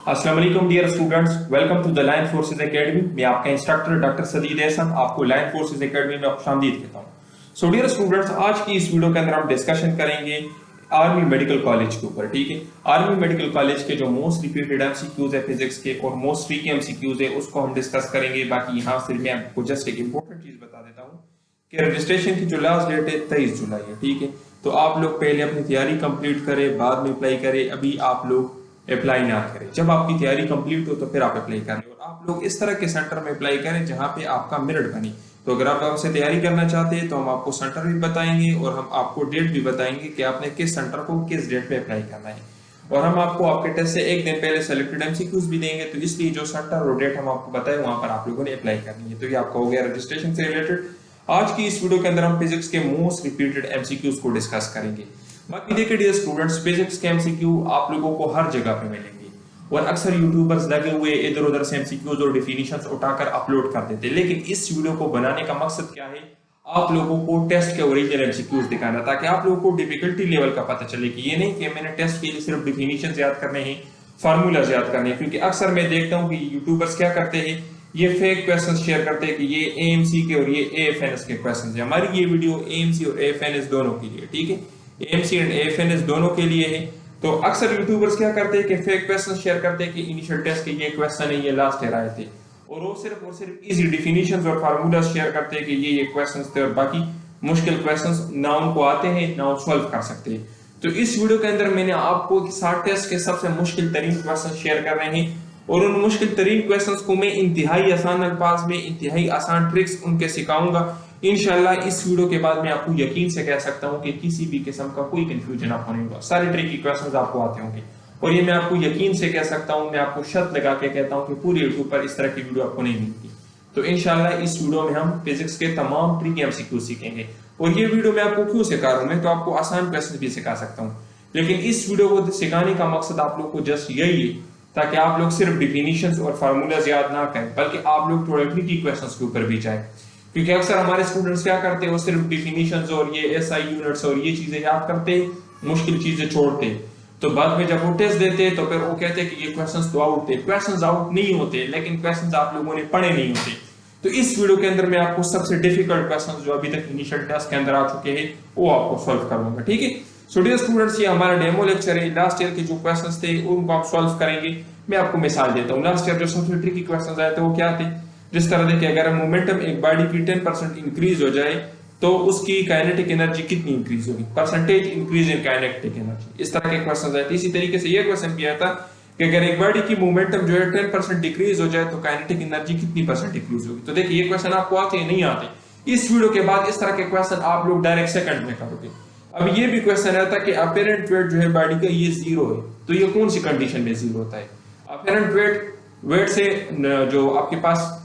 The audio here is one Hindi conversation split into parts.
अस्सलाम वालेकुम dear students, welcome to the line forces academy. मैं आपका इंस्ट्रक्टर डॉक्टर सदीद एहसन आपको लाइन फोर्सेज एकेडमी में खुशामदीद कहता हूँ। सो डियर स्टूडेंट्स, आज की इस वीडियो के अंदर हम डिस्कशन करेंगे आर्मी मेडिकल कॉलेज के ऊपर। ठीक है, आर्मी मेडिकल कॉलेज के जो मोस्ट रिपीटेड एमसीक्यूज है फिजिक्स के और मोस्ट ट्रिकी एमसीक्यूज है उसको हम डिस्कस करेंगे। बाकी यहाँ से मैं आपको जस्ट एक इंपॉर्टेंट चीज बता देता हूँ कि रजिस्ट्रेशन की जो लास्ट डेट है 23 जुलाई है। ठीक है, तो आप लोग पहले अपनी तैयारी कंप्लीट करें, बाद में अप्लाई करें। अभी आप लोग अप्लाई ना करें, जब आपकी तैयारी कंप्लीट हो तो फिर आप अप्लाई करें। और आप लोग इस तरह के सेंटर में अप्लाई करें जहां पे आपका मेरिट बने। तो अगर आप हमसे तैयारी करना चाहते हैं तो हम आपको सेंटर भी बताएंगे और हम आपको डेट भी बताएंगे कि आपने किस सेंटर को किस डेट पे अप्लाई करना है। और हम आपको आपके टेस्ट से एक दिन पहले सेलेक्टेड एमसीक्यूज भी देंगे। तो इसलिए जो सेंटर और डेट हम आपको बताए वहां पर आप लोगों ने अप्लाई करनी है। तो ये आपका हो गया रजिस्ट्रेशन से रिलेटेड। आज की इस वीडियो के अंदर हम फिजिक्स के मोस्ट रिपीटेड एमसीक्यूज को डिस्कस करेंगे। बाकी देखिए डियर स्टूडेंट्स, फिजिक्स के एमसीक्यू आप लोगों को हर जगह पे मिलेंगे और अक्सर यूट्यूबर्स लगे हुए इधर उधर से एमसीक्यूज और डेफिनेशंस उठाकर अपलोड कर देते हैं। लेकिन इस वीडियो को बनाने का मकसद क्या है? आप लोगों को टेस्ट के ओरिजिनल एमसीक्यूज दिखाना, ताकि आप लोगों को डिफिकल्टी लेवल का पता चले कि ये नहीं कि मैंने टेस्ट के लिए सिर्फ डेफिनेशंस याद करने हैं, फार्मूलाज याद करने हैं। क्योंकि अक्सर मैं देखता हूं कि यूट्यूबर्स क्या करते हैं, ये फेक क्वेश्चंस शेयर करते हैं कि ये एएमसी के और ये एएफएनएस के क्वेश्चंस हैं। हमारी ये वीडियो एएमसी और एएफएनएस दोनों के लिए, ठीक है, एएमसी एंड एएफएनएस दोनों के लिए है। तो अक्सर यूट्यूबर्स क्या करते हैं कि फेक क्वेश्चन शेयर करते हैं कि इनिशियल टेस्ट के ये क्वेश्चन है, ये लास्ट ईयर आए थे, और वो सिर्फ इजी डिफिनीशंस और फार्मूला शेयर करते हैं कि ये क्वेश्चंस थे, और बाकी मुश्किल क्वेश्चंस ना उनको आते हैं ना वो सॉल्व कर सकते हैं। तो इस वीडियो के अंदर मैंने आपको 60 टेस्ट के सबसे मुश्किल तरीन क्वेश्चन शेयर कर रहे हैं और उन मुश्किल तरीन क्वेश्चंस को मैं इंतहाई आसान अल्फाज में, इंतहाई आसान ट्रिक्स उनके सिखाऊंगा। इंशाल्लाह इस वीडियो के बाद मैं आपको यकीन से कह सकता हूं कि किसी भी किस्म का कोई कंफ्यूजन आपको नहीं होगा। सारे ट्रिकी क्वेश्चंस आपको आते होंगे और ये मैं आपको यकीन से कह सकता हूं, मैं आपको शर्त लगा के कहता हूं कि पूरी यूट्यूब पर इस तरह की वीडियो आपको नहीं मिलती। तो इंशाल्लाह इस वीडियो में हम फिजिक्स के तमाम ट्रिकी एमसीक्यू सीखेंगे। और ये वीडियो मैं आपको क्यों सिखा रहा हूं? मैं तो आपको आसान क्वेश्चन भी सिखा सकता हूँ, लेकिन इस वीडियो को सिखाने का मकसद आप लोग को जस्ट यही है ताकि आप लोग सिर्फ डिफिनीशंस और फार्मूलाज याद ना करें, बल्कि आप लोग थोड़े ट्रिकी क्वेश्चंस के ऊपर भी जाएं। क्योंकि अक्सर हमारे स्टूडेंट्स क्या करते हैं, वो सिर्फ डिफिनीशंस और ये एसआई यूनिट्स और ये चीजें याद करते हैं, मुश्किल चीजें छोड़ते हैं। तो बाद में जब वो टेस्ट देते हैं तो फिर वो कहते हैं कि ये क्वेश्चंस तो आउट थे। क्वेश्चंस आउट नहीं होते, लेकिन क्वेश्चंस आप लोगों ने पढ़े नहीं होते। तो इस वीडियो के अंदर मैं आपको सबसे डिफिकल्ट क्वेश्चंस जो अभी तक इनिशियल टेस्ट के अंदर आ चुके हैं वो आपको सॉल्व करूंगा। ठीक है, सो डियर स्टूडेंट्स, ये हमारा डेमो लेक्चर है। लास्ट ईयर के जो क्वेश्चंस थे उनको आप सॉल्व करेंगे। मैं आपको मिसाल देता हूँ, लास्ट ईयर जो सबसे ट्रिकी क्वेश्चंस आए थे वो क्या थे। जिस तरह देखिए, अगर मोमेंटम एक बॉडी की 10% इंक्रीज हो जाए तो उसकी काइनेटिक एनर्जी कितनी इंक्रीज होगी, percentage increase in kinetic energy. इस तरह के क्वेश्चन आए थे। इसी तरीके से ये क्वेश्चन भी आया था कि अगर एक बॉडी की मोमेंटम जो है 10% डिक्रीज हो जाए तो काइनेटिक एनर्जी कितनी परसेंट डिक्रीज होगी। तो देखिए, ये क्वेश्चन आपको आते हैं नहीं आते। इस वीडियो के बाद इस तरह के क्वेश्चन आप लोग डायरेक्ट सेकंड में करोगे। अब ये भी क्वेश्चन आया था कि अपेरेंट वेट जो है बॉडी का ये 0 है, तो ये कौन सी कंडीशन में 0 होता है? अपेरेंट वेट से जो आपके पास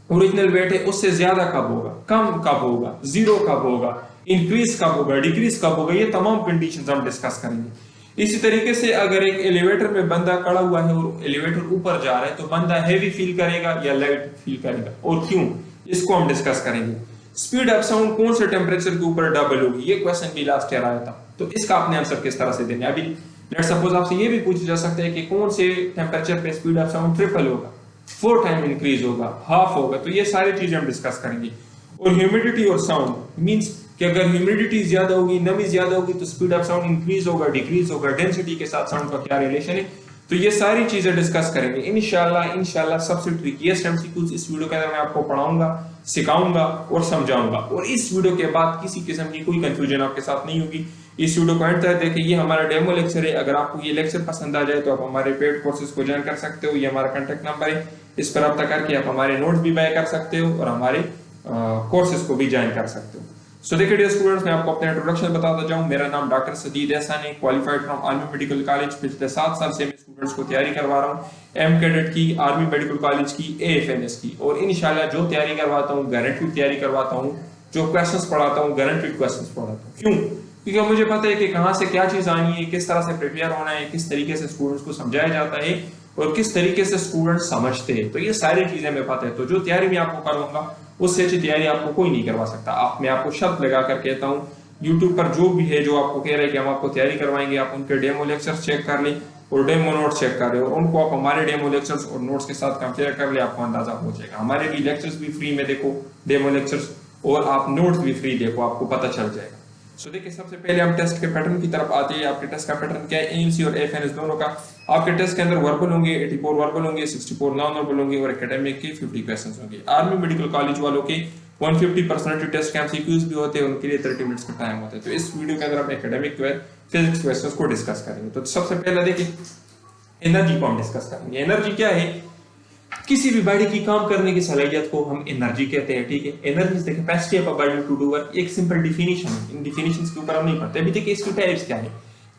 ओरिजिनल वेट है उससे ज्यादा कब होगा, कम कब होगा, 0 कब होगा, इंक्रीज कब होगा, डिक्रीज कब होगा, ये तमाम कंडीशंस हम डिस्कस करेंगे। इसी तरीके से अगर एक एलिवेटर में बंदा खड़ा हुआ है और एलिवेटर ऊपर जा रहा है तो बंदा हैवी फील करेगा या लाइट फील करेगा और क्यों, इसको हम डिस्कस करेंगे। स्पीड ऑफ साउंड कौन से टेम्परेचर के ऊपर डबल होगी, ये क्वेश्चन भी लास्ट ईयर आया था। तो इसका आपने आंसर किस तरह से देना है। अभी लेट्स सपोज आपसे ये भी पूछा जा सकता है कि कौन से टेम्परेचर पे स्पीड ऑफ साउंड ट्रिपल होगा, 4 टाइम इंक्रीज होगा, हाफ होगा। तो ये सारी चीजें हम डिस्कस करेंगे। और ह्यूमिडिटी और साउंड मींस कि अगर ह्यूमिडिटी ज्यादा होगी, नमी ज्यादा होगी तो स्पीड ऑफ साउंड इंक्रीज होगा, डिक्रीज होगा, डेंसिटी के साथ साउंड का क्या रिलेशन है। तो ये सारी चीजें डिस्कस करेंगे इंशाल्लाह सबसे ट्रिकीएस्ट एमसीक्यूज इस वीडियो के अंदर मैं आपको पढ़ाऊंगा, सिखाऊंगा और समझाऊंगा। और इस वीडियो के बाद किसी किस्म की कोई कंफ्यूजन आपके साथ नहीं होगी। इस वीडियो को एंड तक देखिए। ये हमारा डेमो लेक्चर है। अगर आपको ये लेक्चर पसंद आ जाए तो आप हमारे पेड कोर्सेज को ज्वाइन कर सकते हो। ये हमारा कांटेक्ट नंबर है, इस पर रब्ता करके आप हमारे नोट्स भी बाय कर सकते हो और हमारे कोर्सेज को भी ज्वाइन कर सकते हो। सो देखिए डियर स्टूडेंट्स, मैं आपको अपना इंट्रोडक्शन बताता जाऊं। मेरा नाम डॉक्टर सदीद एहसन है, qualified from army medical college. पिछले 7 साल से मैं स्टूडेंट्स को तैयारी करवा रहा हूं एम कैडेट की, आर्मी मेडिकल कॉलेज की, एएफएनएस की। और इंशाल्लाह जो तैयारी करवाता हूं गारंटीड तैयारी करवाता हूं, जो क्वेश्चंस पढ़ाता हूं गारंटीड क्वेश्चंस पढ़ाता हूं। क्यों? क्योंकि मुझे पता है कि कहां से क्या चीज आनी है, किस तरह से प्रिपेयर होना है, किस तरीके से स्टूडेंट्स को समझाया जाता है और किस तरीके से स्टूडेंट समझते हैं। तो ये सारी चीजें मैं पता है। तो जो तैयारी मैं आपको करवाऊंगा उससे अच्छी तैयारी आपको कोई नहीं करवा सकता। मैं आपको शर्त लगा कर कहता हूँ, यूट्यूब पर जो भी है जो आपको कह रहे हैं कि हम आपको तैयारी करवाएंगे, आप उनके डेमो लेक्चर चेक कर लें। और डेमो नोट्स चेक कर रहे हो और उनको आप हमारे डेमो लेक्चर्स और नोट्स के साथ कंपेयर कर ले, आपको अंदाजा हो जाएगा। हमारे भी लेक्चर्स भी फ्री में देखो, डेमो लेक्चर्स, और आप नोट्स भी फ्री देखो, आपको पता चल जाएगा। सो देखिए, सबसे पहले हम टेस्ट के पैटर्न की तरफ आते हैं। आपके टेस्ट का पैटर्न क्या है, एएमसी और एफएनएस दोनों का। आपके टेस्ट के अंदर वर्बल होंगे 84 वर्बल होंगे, 64 नॉन वर्बल होंगे और एकेडमिक के 50 क्वेश्चंस होंगे। आर्मी मेडिकल कॉलेज वालों के 150 पर्सनालिटी टेस्ट के एमसीक्यूज भी होते हैं, उनके लिए 30 मिनट्स का टाइम होता है। तो इस वीडियो के अंदर हम एकेडमिक फिजिक्स क्वेश्चंस को डिस्कस करेंगे। तो सबसे पहले देखिए, एनर्जी को हम डिस्कस करेंगे। एनर्जी क्या है, किसी भी बॉडी की काम करने की सलाहियत को हम एनर्जी कहते हैं, ठीक है। Energy is the capacity of a body to do work. एक सिंपल डिफिनीशन है, इन डिफिनीशंस के ऊपर हम नहीं पढ़ते। अभी देखिए इसकी टाइप्स क्या है।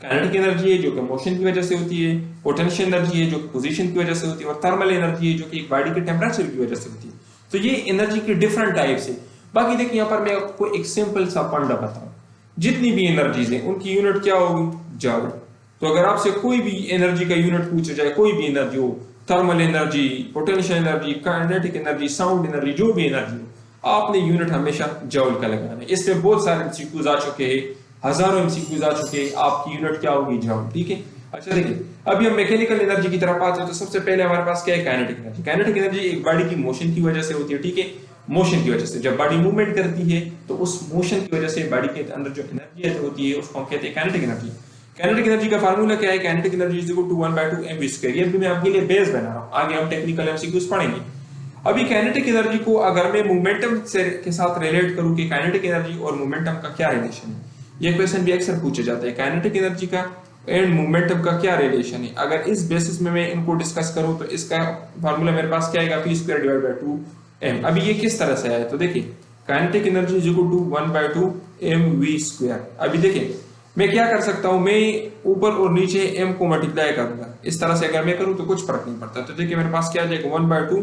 काइनेटिक एनर्जी है जो कि मोशन की वजह से होती है, पोटेंशियल एनर्जी है जो कि पोजीशन की वजह से होती है, और थर्मल एनर्जी है जो कि एक बॉडी के टेंपरेचर की वजह से होती है। तो ये एनर्जी के डिफरेंट टाइप्स है। बाकी देखिए यहाँ पर मैं आपको एक सिंपल सा फंडा बताऊं, जितनी भी एनर्जीज है उनकी यूनिट क्या होगी, जूल। तो अगर आपसे कोई भी एनर्जी का यूनिट पूछा जाए, कोई भी एनर्जी हो, thermal energy, potential energy, kinetic energy, sound energy, जो भी एनर्जी हो, आपने यूनिट हमेशा जूल का लगाना है। इसमें बहुत सारे एमसीक्यूज आ चुके हैं, हजारों एमसीक्यूज आ चुके हैं, आपकी यूनिट क्या होगी, जूल, ठीक है। अच्छा देखिए, अभी हम मैकेनिकल एनर्जी की तरफ आते हैं। तो सबसे पहले हमारे पास क्या है, काइनेटिक एनर्जी। काइनेटिक एनर्जी एक बॉडी की मोशन की वजह से होती है, ठीक है। मोशन की वजह से, जब बॉडी मूवमेंट करती है तो उस मोशन की वजह से बॉडी के अंदर जो एनर्जी होती है उसको हम कहते हैं काइनेटिक एनर्जी। काइनेटिक एनर्जी का फार्मूला क्या है, kinetic energy is equal to 1/2 mv²। ये भी मैं आपके लिए बेस बना रहा हूं, आगे हम टेक्निकल एमसीक्यूज पढ़ेंगे। अभी काइनेटिक एनर्जी को अगर मैं मोमेंटम से के साथ रिलेट करूं कि काइनेटिक एनर्जी और मोमेंटम का क्या रिलेशन है, ये क्वेश्चन भी अक्सर पूछे जाते हैं। काइनेटिक एनर्जी का एंड मोमेंटम का क्या रिलेशन है। अगर इस बेसिस में मैं इनको डिस्कस करूं तो इसका फार्मूला मेरे पास क्या आएगा, p²/2m। अभी ये किस तरह से आया, तो देखिए kinetic energy is equal to 1/2 mv²। अभी देखिए मैं क्या कर सकता हूं, मैं ऊपर और नीचे m को मल्टीप्लाई करूंगा। इस तरह से अगर मैं करूं तो कुछ फर्क नहीं पड़ता। तो देखिए मेरे पास क्या आ जाएगा, 1/2,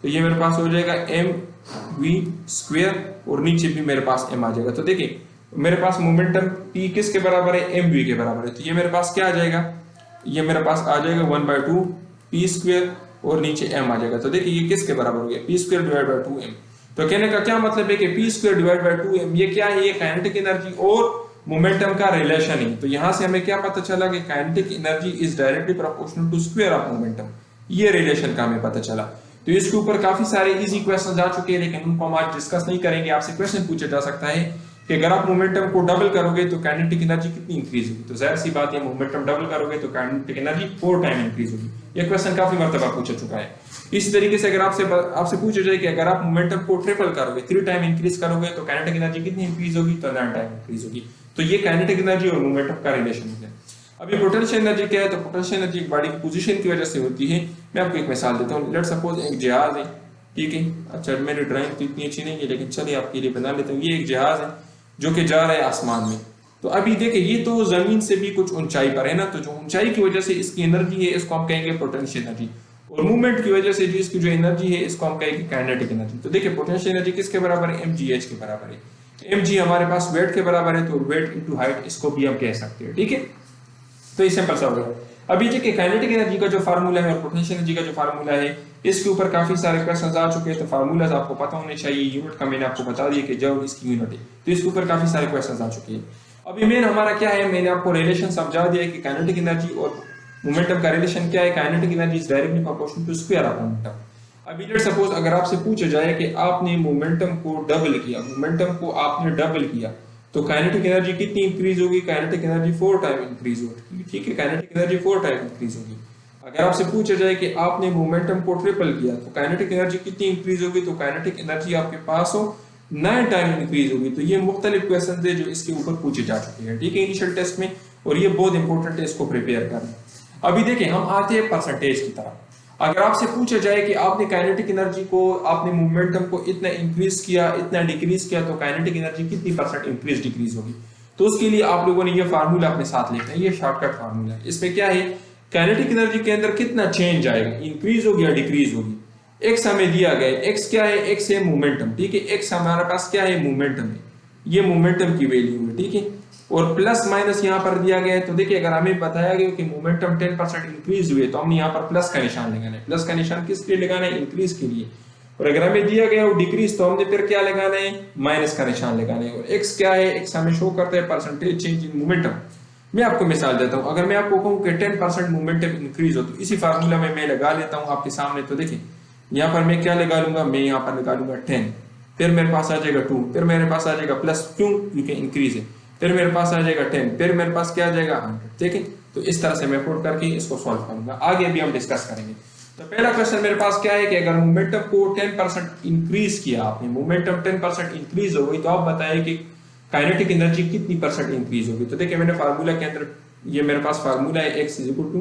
तो ये मेरे पास हो जाएगा mv² और नीचे भी मेरे पास m आ जाएगा। तो देखिए मेरे पास मोमेंटम p किसके बराबर है, mv के बराबर है। तो ये मेरे पास क्या आ जाएगा, ये मेरे पास आ जाएगा 1/2 p² और नीचे m आ जाएगा। तो देखिए ये किसके बराबर हो गया, p²/2m। तो कहने का क्या मतलब है कि p²/2m ये क्या है, ये काइनेटिक एनर्जी और मोमेंटम का रिलेशन है। तो यहां से हमें क्या पता चला कि kinetic energy is directly proportional to square of momentum. ये रिलेशन का हमें पता चला। तो इसके ऊपर काफी सारे इजी क्वेश्चन आ चुके हैं, लेकिन उनको हम आज डिस्कस नहीं करेंगे। आपसे क्वेश्चन पूछा जा सकता है कि अगर आप मोमेंटम को डबल करोगे तो काइनेटिक एनर्जी कितनी इंक्रीज होगी। तो जाहिर सी बात है, मोमेंटम डबल करोगे तो काइनेटिक एनर्जी 4 टाइम इंक्रीज होगी। ये क्वेश्चन काफी मर्तबा पूछा चुका है। इस तरीके से अगर आपसे पूछा जाए कि अगर आप मोमेंटम को ट्रिपल करोगे, 3 टाइम इंक्रीज करोगे तो काइनेटिक एनर्जी कितनी इंक्रीज होगी, तो 9 टाइम इंक्रीज होगी। तो ये काइनेटिक एनर्जी और मोमेंटम का रिलेशन है। अभी पोटेंशियल एनर्जी क्या है, तो पोटेंशियल एनर्जी एक बॉडी की पोजीशन की वजह से होती है। मैं आपको एक मिसाल देता हूं। लेट्स सपोज एक जहाज है, ठीक है। अच्छा मेरी ड्राइंग तो इतनी अच्छी नहीं है, लेकिन चलिए आपके लिए बना लेता हूं। ये एक जहाज है जो कि जा रहा है आसमान में। तो अभी देखिए ये तो जमीन से भी कुछ ऊंचाई पर है ना, तो जो ऊंचाई की वजह से इसकी एनर्जी है इसको हम कहेंगे पोटेंशियल एनर्जी, और मूवमेंट की वजह से जो इसकी जो एनर्जी है इसको हम कहेंगे काइनेटिक एनर्जी। तो देखिए पोटेंशियल एनर्जी किसके बराबर है, mgh के बराबर है। mg हमारे पास वेट के बराबर है, तो वेट इनटू हाइट इसको भी हम कह सकते हैं, ठीक है। तो ये सिंपल सा हो गया। अभी देखिए काइनेटिक एनर्जी का जो फार्मूला है और पोटेंशियल एनर्जी का जो फार्मूला है, इसके ऊपर काफी सारे क्वेश्चंस आ चुके हैं। तो फार्मूलाज आपको पता होने चाहिए। यूनिट का मैंने आपको बता दिया कि जूल इसकी यूनिट है। तो इसके ऊपर काफी सारे क्वेश्चंस आ चुके हैं। अभी मेन हमारा क्या है, मैंने आपको रिलेशन समझा दिया कि काइनेटिक एनर्जी और मोमेंटम का रिलेशन क्या है। Kinetic energy is directly proportional to square of momentum. अभी लेट्स सपोज अगर आपसे पूछा जाए कि आपने मोमेंटम को डबल किया, मोमेंटम को आपने डबल किया, तो काइनेटिक एनर्जी कितनी इंक्रीज होगी, काइनेटिक एनर्जी 4 टाइम इंक्रीज होगी, ठीक है। काइनेटिक एनर्जी 4 टाइम इंक्रीज होगी। अगर आपसे पूछा जाए कि आपने मोमेंटम को ट्रिपल किया तो काइनेटिक एनर्जी कितनी इंक्रीज होगी, तो काइनेटिक एनर्जी आपके पास हो 9 टाइम इंक्रीज होगी। तो ये मुख्तलिफ क्वेश्चन थे जो इसके ऊपर पूछे जा चुके हैं, ठीक है, इनिशियल टेस्ट में, और ये बहुत इंपॉर्टेंट है, इसको प्रिपेयर करना। अभी देखें हम आते हैं परसेंटेज की तरफ। अगर आपसे पूछा जाए कि आपने काइनेटिक एनर्जी को, आपने मोमेंटम को इतना इंक्रीज किया, इतना डिक्रीज किया, तो काइनेटिक एनर्जी कितनी परसेंट इंक्रीज डिक्रीज होगी। तो उसके लिए आप लोगों ने ये फार्मूला अपने साथ लेना है। ये शॉर्टकट फार्मूला है। इसमें क्या है, काइनेटिक एनर्जी के अंदर कितना चेंज आएगा, इंक्रीज होगी या डिक्रीज होगी। एक्स हमें दिया गया है, एक्स क्या है, एक्स है मोमेंटम, ठीक है। एक्स हमारे पास क्या है, मोमेंटम है, ये मोमेंटम की वैल्यू है, ठीक है। और प्लस माइनस यहाँ पर दिया गया है। तो देखिए अगर हमें बताया गया कि मोमेंटम 10% इंक्रीज हुए तो हमने यहाँ पर प्लस का निशान लगाना है। प्लस का निशान किस लिए लगाना है, इंक्रीज के लिए। और अगर हमें दिया गया वो डिक्रीज तो हमने फिर क्या लगाना है, माइनस का निशान लगाना है। और एक्स क्या है, एक्स हमें शो करता है परसेंटेज चेंज इन मोमेंटम। मैं आपको मिसाल देता हूँ, अगर मैं आपको कहूँ कि 10% मोमेंटम इंक्रीज हो तो इसी फार्मूला में मैं लगा लेता हूँ आपके सामने। तो देखिए यहाँ पर मैं क्या लगा लूंगा, मैं यहाँ पर लगा लूंगा 10, फिर मेरे पास आ जाएगा 2, फिर मेरे पास आ जाएगा प्लस, क्यों, क्योंकि इंक्रीज है, फिर मेरे पास आ जाएगा 10, फिर मेरे पास क्या आ जाएगा 100। ठीक है, तो इस तरह से मैं पुट करके इसको सॉल्व करूंगा, आगे भी हम डिस्कस करेंगे। तो पहला क्वेश्चन मेरे पास क्या है कि अगर मोमेंटम को 10% इंक्रीज किया आपने, मोमेंटम 10% इंक्रीज हो गई, तो आप बताइए कि काइनेटिक एनर्जी कितनी परसेंट इंक्रीज होगी। तो देखिए मैंने फार्मूला के अंदर, ये मेरे पास फार्मूला है, x is equal to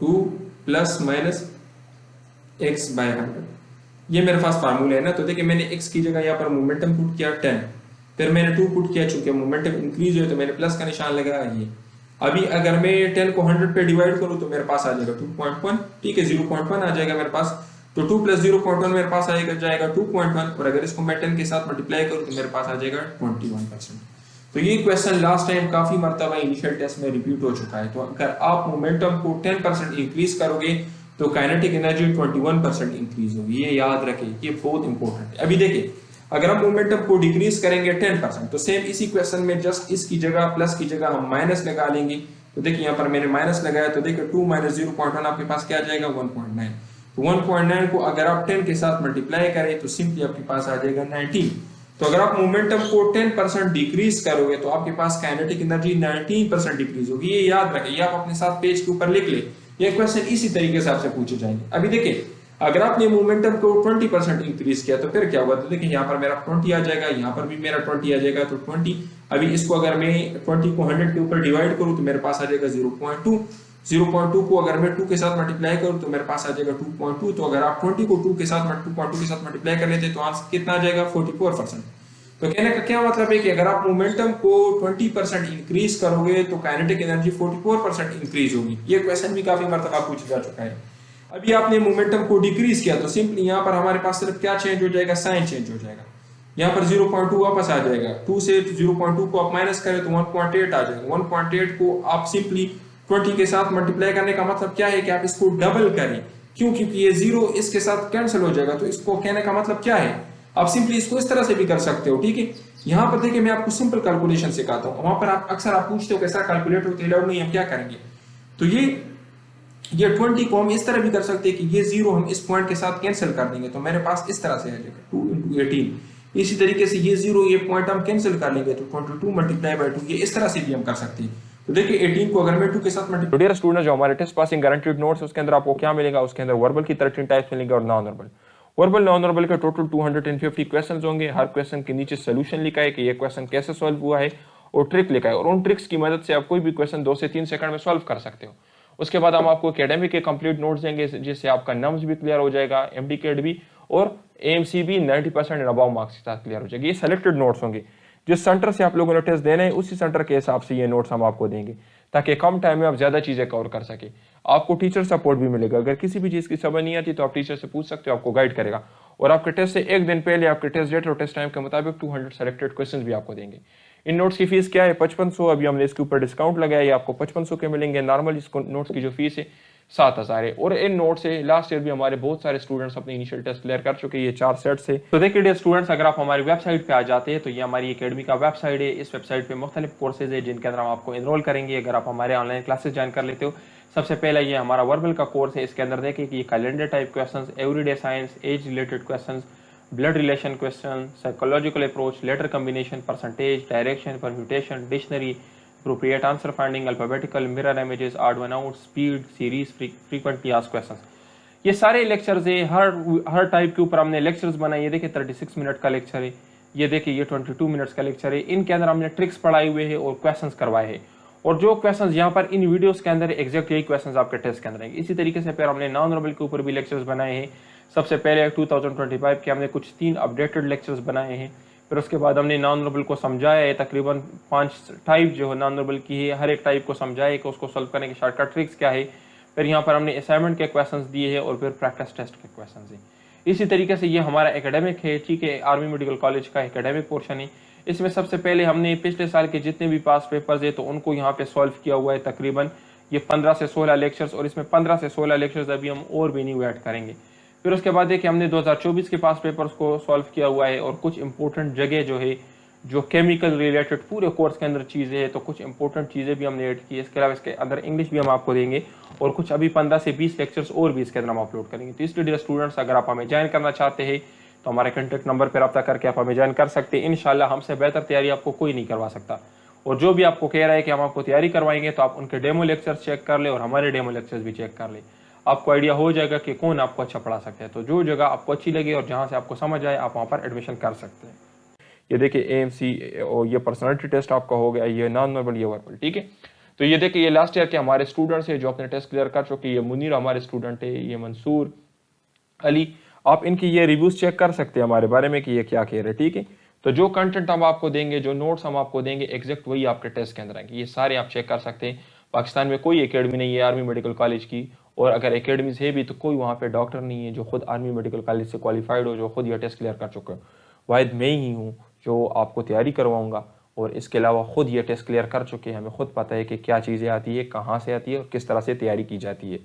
2 plus minus X by 100, ये मेरे पास फार्मूला है ना। तो देखिए मैंने x की जगह यहाँ पर मोमेंटम पुट किया 10, फिर मैंने 2 पुट किया, चूंकि मोमेंटम इंक्रीज हुआ तो मैंने प्लस का निशान लगाया ये। अभी अगर मैं 10 को 100 पे डिवाइड करूं तो मेरे पास आ जाएगा 2.1, ठीक है, 0.1 आ जाएगा मेरे पास। तो 2 प्लस 0.1 मेरे पास आएगा जाएगा 2.1, और अगर इसको मैं 10 के साथ मल्टीप्लाई करूं तो मेरे पास आ जाएगा 21%। तो ये क्वेश्चन लास्ट टाइम काफी मरतबा इनिशियल टेस्ट में रिपीट हो चुका है। तो अगर आप मोमेंटम को 10% इंक्रीज करोगे तो काइनेटिक एनर्जी 21% इंक्रीज होगी, ये याद रखें, ये बहुत इंपॉर्टेंट है। अभी देखिए अगर हम मोमेंटम को डिक्रीज करेंगे 10%, तो सेम इसी क्वेश्चन में जस्ट इसकी जगह प्लस की जगह हम माइनस लगा लेंगे। तो देखिए यहाँ पर मैंने माइनस लगाया, तो देखिए 2 माइनस 0.1 आपके पास क्या आ जाएगा 1.9। तो 1.9 को अगर आप 10 के साथ मल्टीप्लाई करें तो सिंपली आपके पास आ जाएगा 19। तो अगर आप मोमेंटम को 10% डिक्रीज करोगे तो आपके पास काइनेटिक एनर्जी 19% डिक्रीज होगी, ये याद रखें, ये आप अपने साथ पेज के ऊपर लिख ले, ये क्वेश्चन इसी तरीके से आपसे पूछे जाएंगे। अभी देखिए अगर आपने मोमेंटम को 20% इंक्रीज किया तो फिर क्या होगा, तो देखिए यहाँ पर मेरा 20 आ जाएगा, यहाँ पर भी मेरा 20 आ जाएगा, तो 20। अभी इसको अगर मैं 20 को 100 के ऊपर डिवाइड करूँ तो मेरे पास आ जाएगा 0.2, 0.2 को अगर मैं 2 के साथ मल्टीप्लाई करूँ तो मेरे पास आ जाएगा 2.2। तो अगर आप 20 को 2 के साथ 2.2 के साथ मल्टीप्लाई कर लेते तो आंसर कितना आ जाएगा 44%। तो कहने का क्या मतलब है कि अगर आप मोमेंटम को 20% इंक्रीज करोगे तो काइनेटिक एनर्जी 44% इंक्रीज होगी। ये क्वेश्चन भी काफी मरतबा पूछा जा चुका है। अभी आपने मोमेंटम को डिक्रीज किया तो सिंपली यहाँ पर हमारे पास सिर्फ क्या चेंज हो जाएगा, साइन चेंज हो जाएगा। यहाँ पर 0.2 वापस आ जाएगा, 2 से 0.2 को आप माइनस करें तो 1.8 आ जाएगा। 1.8 को आप सिंपली 20 के साथ मल्टीप्लाई करने का मतलब क्या है कि आप इसको डबल करें, क्यों, क्योंकि ये 0 इसके साथ कैंसिल हो जाएगा। तो इसको कहने का मतलब क्या है, आप सिंपली इसको इस तरह से भी कर सकते हो, ठीक है। यहाँ पर देखिए मैं आपको सिंपल कैलकुलेशन सिखाता हूँ, वहां पर आप अक्सर आप पूछते हो कैसा कैलकुलेटर अलाउड नहीं, हम क्या करेंगे। तो ये 20 को हम इस तरह भी कर सकते हैं कि ये 0 हम इस पॉइंट के साथ कैंसिल कर देंगे तो मेरे पास इस तरह से आ जाएगा 2 × 18। इसी तरीके से ये 0 ये पॉइंट हम कैंसिल कर लेंगे तो 22 मल्टीप्लाई बाय 2, ये इस तरह से भी हम कर सकते हैं। तो देखिए 18 को अगर मैं 2 के साथ मल्टीप्लाई, डियर स्टूडेंट्स, जो हमारे टेस्ट पासिंग गारंटीड नोट्स उसके अंदर आपको क्या मिलेगा, उसके अंदर वर्बल की 13 टाइप्स मिलेंगे और non verbal. Verbal non verbal के टोटल 250 क्वेश्चंस होंगे। हर क्वेश्चन के नीचे सोल्यूशन लिखा है कि ये क्वेश्चन कैसे सॉल्व हुआ है और ट्रिक लिखा है, और उन ट्रिक्स की मदद से आप कोई भी क्वेश्चन 2 से 3 सेकंड में सॉल्व कर सकते हो। उसके बाद हम आपको एकेडमिक के कंप्लीट नोट्स देंगे जिससे आपका नम्स भी क्लियर हो जाएगा, एमडीकेट भी और एएमसी भी 90% एंड अबव मार्क्स के साथ क्लियर हो जाएगी। ये सेलेक्टेड नोट्स होंगे, जिस सेंटर से आप लोगों ने टेस्ट देना है उसी सेंटर के हिसाब से ये नोट्स हम आपको देंगे ताकि कम टाइम में आप ज्यादा चीजें कवर कर सके। आपको टीचर सपोर्ट भी मिलेगा, अगर किसी भी चीज की समझ नहीं आती तो आप टीचर से पूछ सकते हो, आपको गाइड करेगा। और आपके टेस्ट से एक दिन पहले आपके टेस्ट डेट और टेस्ट टाइम के मुताबिक 200 सेलेक्टेड क्वेश्चन भी आपको देंगे। इन नोट्स की फीस क्या है, 5500। अभी हमने इसके ऊपर डिस्काउंट लगाया है, आपको 5500 के मिलेंगे। नॉर्मल इसको नोट्स की जो फीस है 7000 है। और इन नोट से लास्ट ईयर भी हमारे बहुत सारे स्टूडेंट्स अपने इनिशियल टेस्ट क्लियर कर चुके हैं, ये 4 सेट से। तो देखिए डियर स्टूडेंट्स, अगर आप हमारी वेबसाइट पे आ जाते हैं तो ये हमारी एकेडमी का वेबसाइट है। इस वेबसाइट पे मुख्तलिफ कोर्सेज है जिनके अंदर हम आपको एनरोल करेंगे अगर आप हमारे ऑनलाइन क्लासेस ज्वाइन कर लेते हो। सबसे पहला ये हमारा वर्बल का कोर्स है। इसके अंदर देखिए कि calendar type question, everyday science, age related question, blood relation question, psychological approach, letter combination, percentage, direction, permutation, dictionary, appropriate answer finding, alphabetical, mirror images, odd one out, speed, series, frequently asked questions। ये सारे लेक्चर्स है, हर टाइप के ऊपर हमने लेक्चर्स बनाए। ये देखिए 36 मिनट का लेक्चर है, ये देखिए ये 22 मिनट्स का लेक्चर है। इनके अंदर हमने ट्रिक्स पढ़ाए हुए हैं और क्वेश्चंस करवाए हैं, और जो क्वेश्चंस यहाँ पर इन वीडियोस के अंदर एग्जैक्ट यही क्वेश्चंस आपके टेस्ट के अंदर आएंगे। इसी तरीके से फिर हमने नॉन वर्बल के ऊपर भी लेक्चर्स बनाए हैं। सबसे पहले 2025 के हमने कुछ 3 अपडेटेड लेक्चर्स बनाए हैं। फिर उसके बाद हमने नॉन वर्बल को समझाया है, तकरीबन 5 टाइप जो है नॉन वर्बल की है, हर एक टाइप को समझाया कि उसको सॉल्व करने की शॉर्टकट ट्रिक्स क्या है। फिर यहाँ पर हमने असाइनमेंट के क्वेश्चंस दिए हैं और फिर प्रैक्टिस टेस्ट के क्वेश्चंस हैं। इसी तरीके से ये हमारा एकेडमिक है, ठीक है, आर्मी मेडिकल कॉलेज का एकेडमिक पोर्शन है। इसमें सबसे पहले हमने पिछले साल के जितने भी पास पेपर्स है तो उनको यहाँ पे सॉल्व किया हुआ है। तकरीबन ये 15 से 16 लेक्चर्स, और इसमें 15 से 16 लेक्चर्स अभी हम और भी नहीं ऐड करेंगे। फिर उसके बाद देखिए हमने 2024 के पास पेपर्स को सॉल्व किया हुआ है, और कुछ इंपॉर्टेंट जगह जो है जो केमिकल रिलेटेड पूरे कोर्स के अंदर चीज़ें हैं, तो कुछ इंपॉर्टेंट चीज़ें भी हमने ऐड की है। इसके अलावा इसके अंदर इंग्लिश भी हम आपको देंगे और कुछ अभी 15 से 20 लेक्चर्स और भी इसके अंदर हम अपलोड करेंगे। तो इसलिए डियर स्टूडेंट्स, अगर आप हमें ज्वाइन करना चाहते हैं तो हमारे कॉन्टैक्ट नंबर पर रब्ता करके आप हमें ज्वाइन कर सकते हैं। इंशाल्लाह हमसे बेहतर तैयारी आपको कोई नहीं करवा सकता। और जो भी आपको कह रहा है कि हम आपको तैयारी करवाएंगे, तो आप उनके डेमो लेक्चर्स चेक कर ले और हमारे डेमो लेक्चर्स भी चेक कर ले, आपको आइडिया हो जाएगा कि कौन आपको अच्छा पढ़ा सकता है। तो जो जगह आपको अच्छी लगे और जहाँ से आपको समझ आए, आप वहाँ पर एडमिशन कर सकते हैं। ये देखिए AMC और ये पर्सनालिटी टेस्ट आपका हो गया, ये नॉन वर्बल, ये वर्बल, ठीक है। तो ये देखिए ये लास्ट ईयर के हमारे स्टूडेंट्स हैं जो अपने टेस्ट क्लियर कर चुके हैं। ये मुनीर हमारे स्टूडेंट है, ये मंसूर अली, आप इनकी ये रिव्यूज चेक कर सकते हैं हमारे बारे में कि ये क्या कह रहे हैं, ठीक है। तो जो कंटेंट हम आपको देंगे, जो नोट्स हम आपको देंगे, एग्जैक्ट वही आपके टेस्ट के अंदर आएंगे। ये सारे आप चेक कर सकते हैं। पाकिस्तान में कोई एकेडमी नहीं है आर्मी मेडिकल कॉलेज की, और अगर एकेडमीज है भी तो कोई वहाँ पे डॉक्टर नहीं है जो खुद आर्मी मेडिकल कॉलेज से क्वालिफाइड हो, जो खुद ये टेस्ट क्लियर कर चुके हो। वाहिद मैं ही हूँ जो आपको तैयारी करवाऊँगा, और इसके अलावा खुद ये टेस्ट क्लियर कर चुके हैं। हमें खुद पता है कि क्या चीज़ें आती है, कहाँ से आती है और किस तरह से तैयारी की जाती है।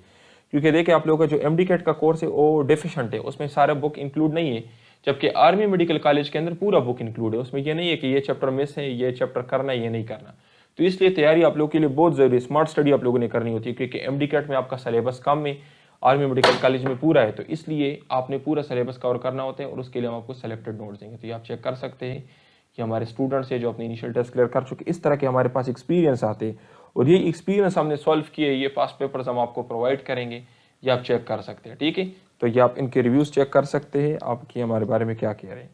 क्योंकि देखिए आप लोगों का जो MD-CAT का कोर्स है वो डिफिशेंट है, उसमें सारा बुक इंक्लूड नहीं है, जबकि आर्मी मेडिकल कॉलेज के अंदर पूरा बुक इंक्लूड है। उसमें ये नहीं है कि ये चैप्टर मिस है, ये चैप्टर करना है, ये नहीं करना। तो इसलिए तैयारी आप लोगों के लिए बहुत ज़रूरी है, स्मार्ट स्टडी आप लोगों ने करनी होती है, क्योंकि MD-CAT में आपका सिलेबस कम है, आर्मी मेडिकल कॉलेज में पूरा है। तो इसलिए आपने पूरा सिलेबस कवर करना होता है, और उसके लिए हम आपको सेलेक्टेड नोट्स देंगे। तो ये आप चेक कर सकते हैं कि हमारे स्टूडेंट्स हैं जो अपने इनिशियल टेस्ट क्लियर कर चुके, इस तरह के हमारे पास एक्सपीरियंस आते हैं, और ये एक्सपीरियंस हमने सॉल्व किए, ये पास पेपर्स हम आपको प्रोवाइड करेंगे, ये आप चेक कर सकते हैं, ठीक है। तो ये आप इनके रिव्यूज़ चेक कर सकते हैं, आपकी हमारे बारे में क्या कह रहे हैं।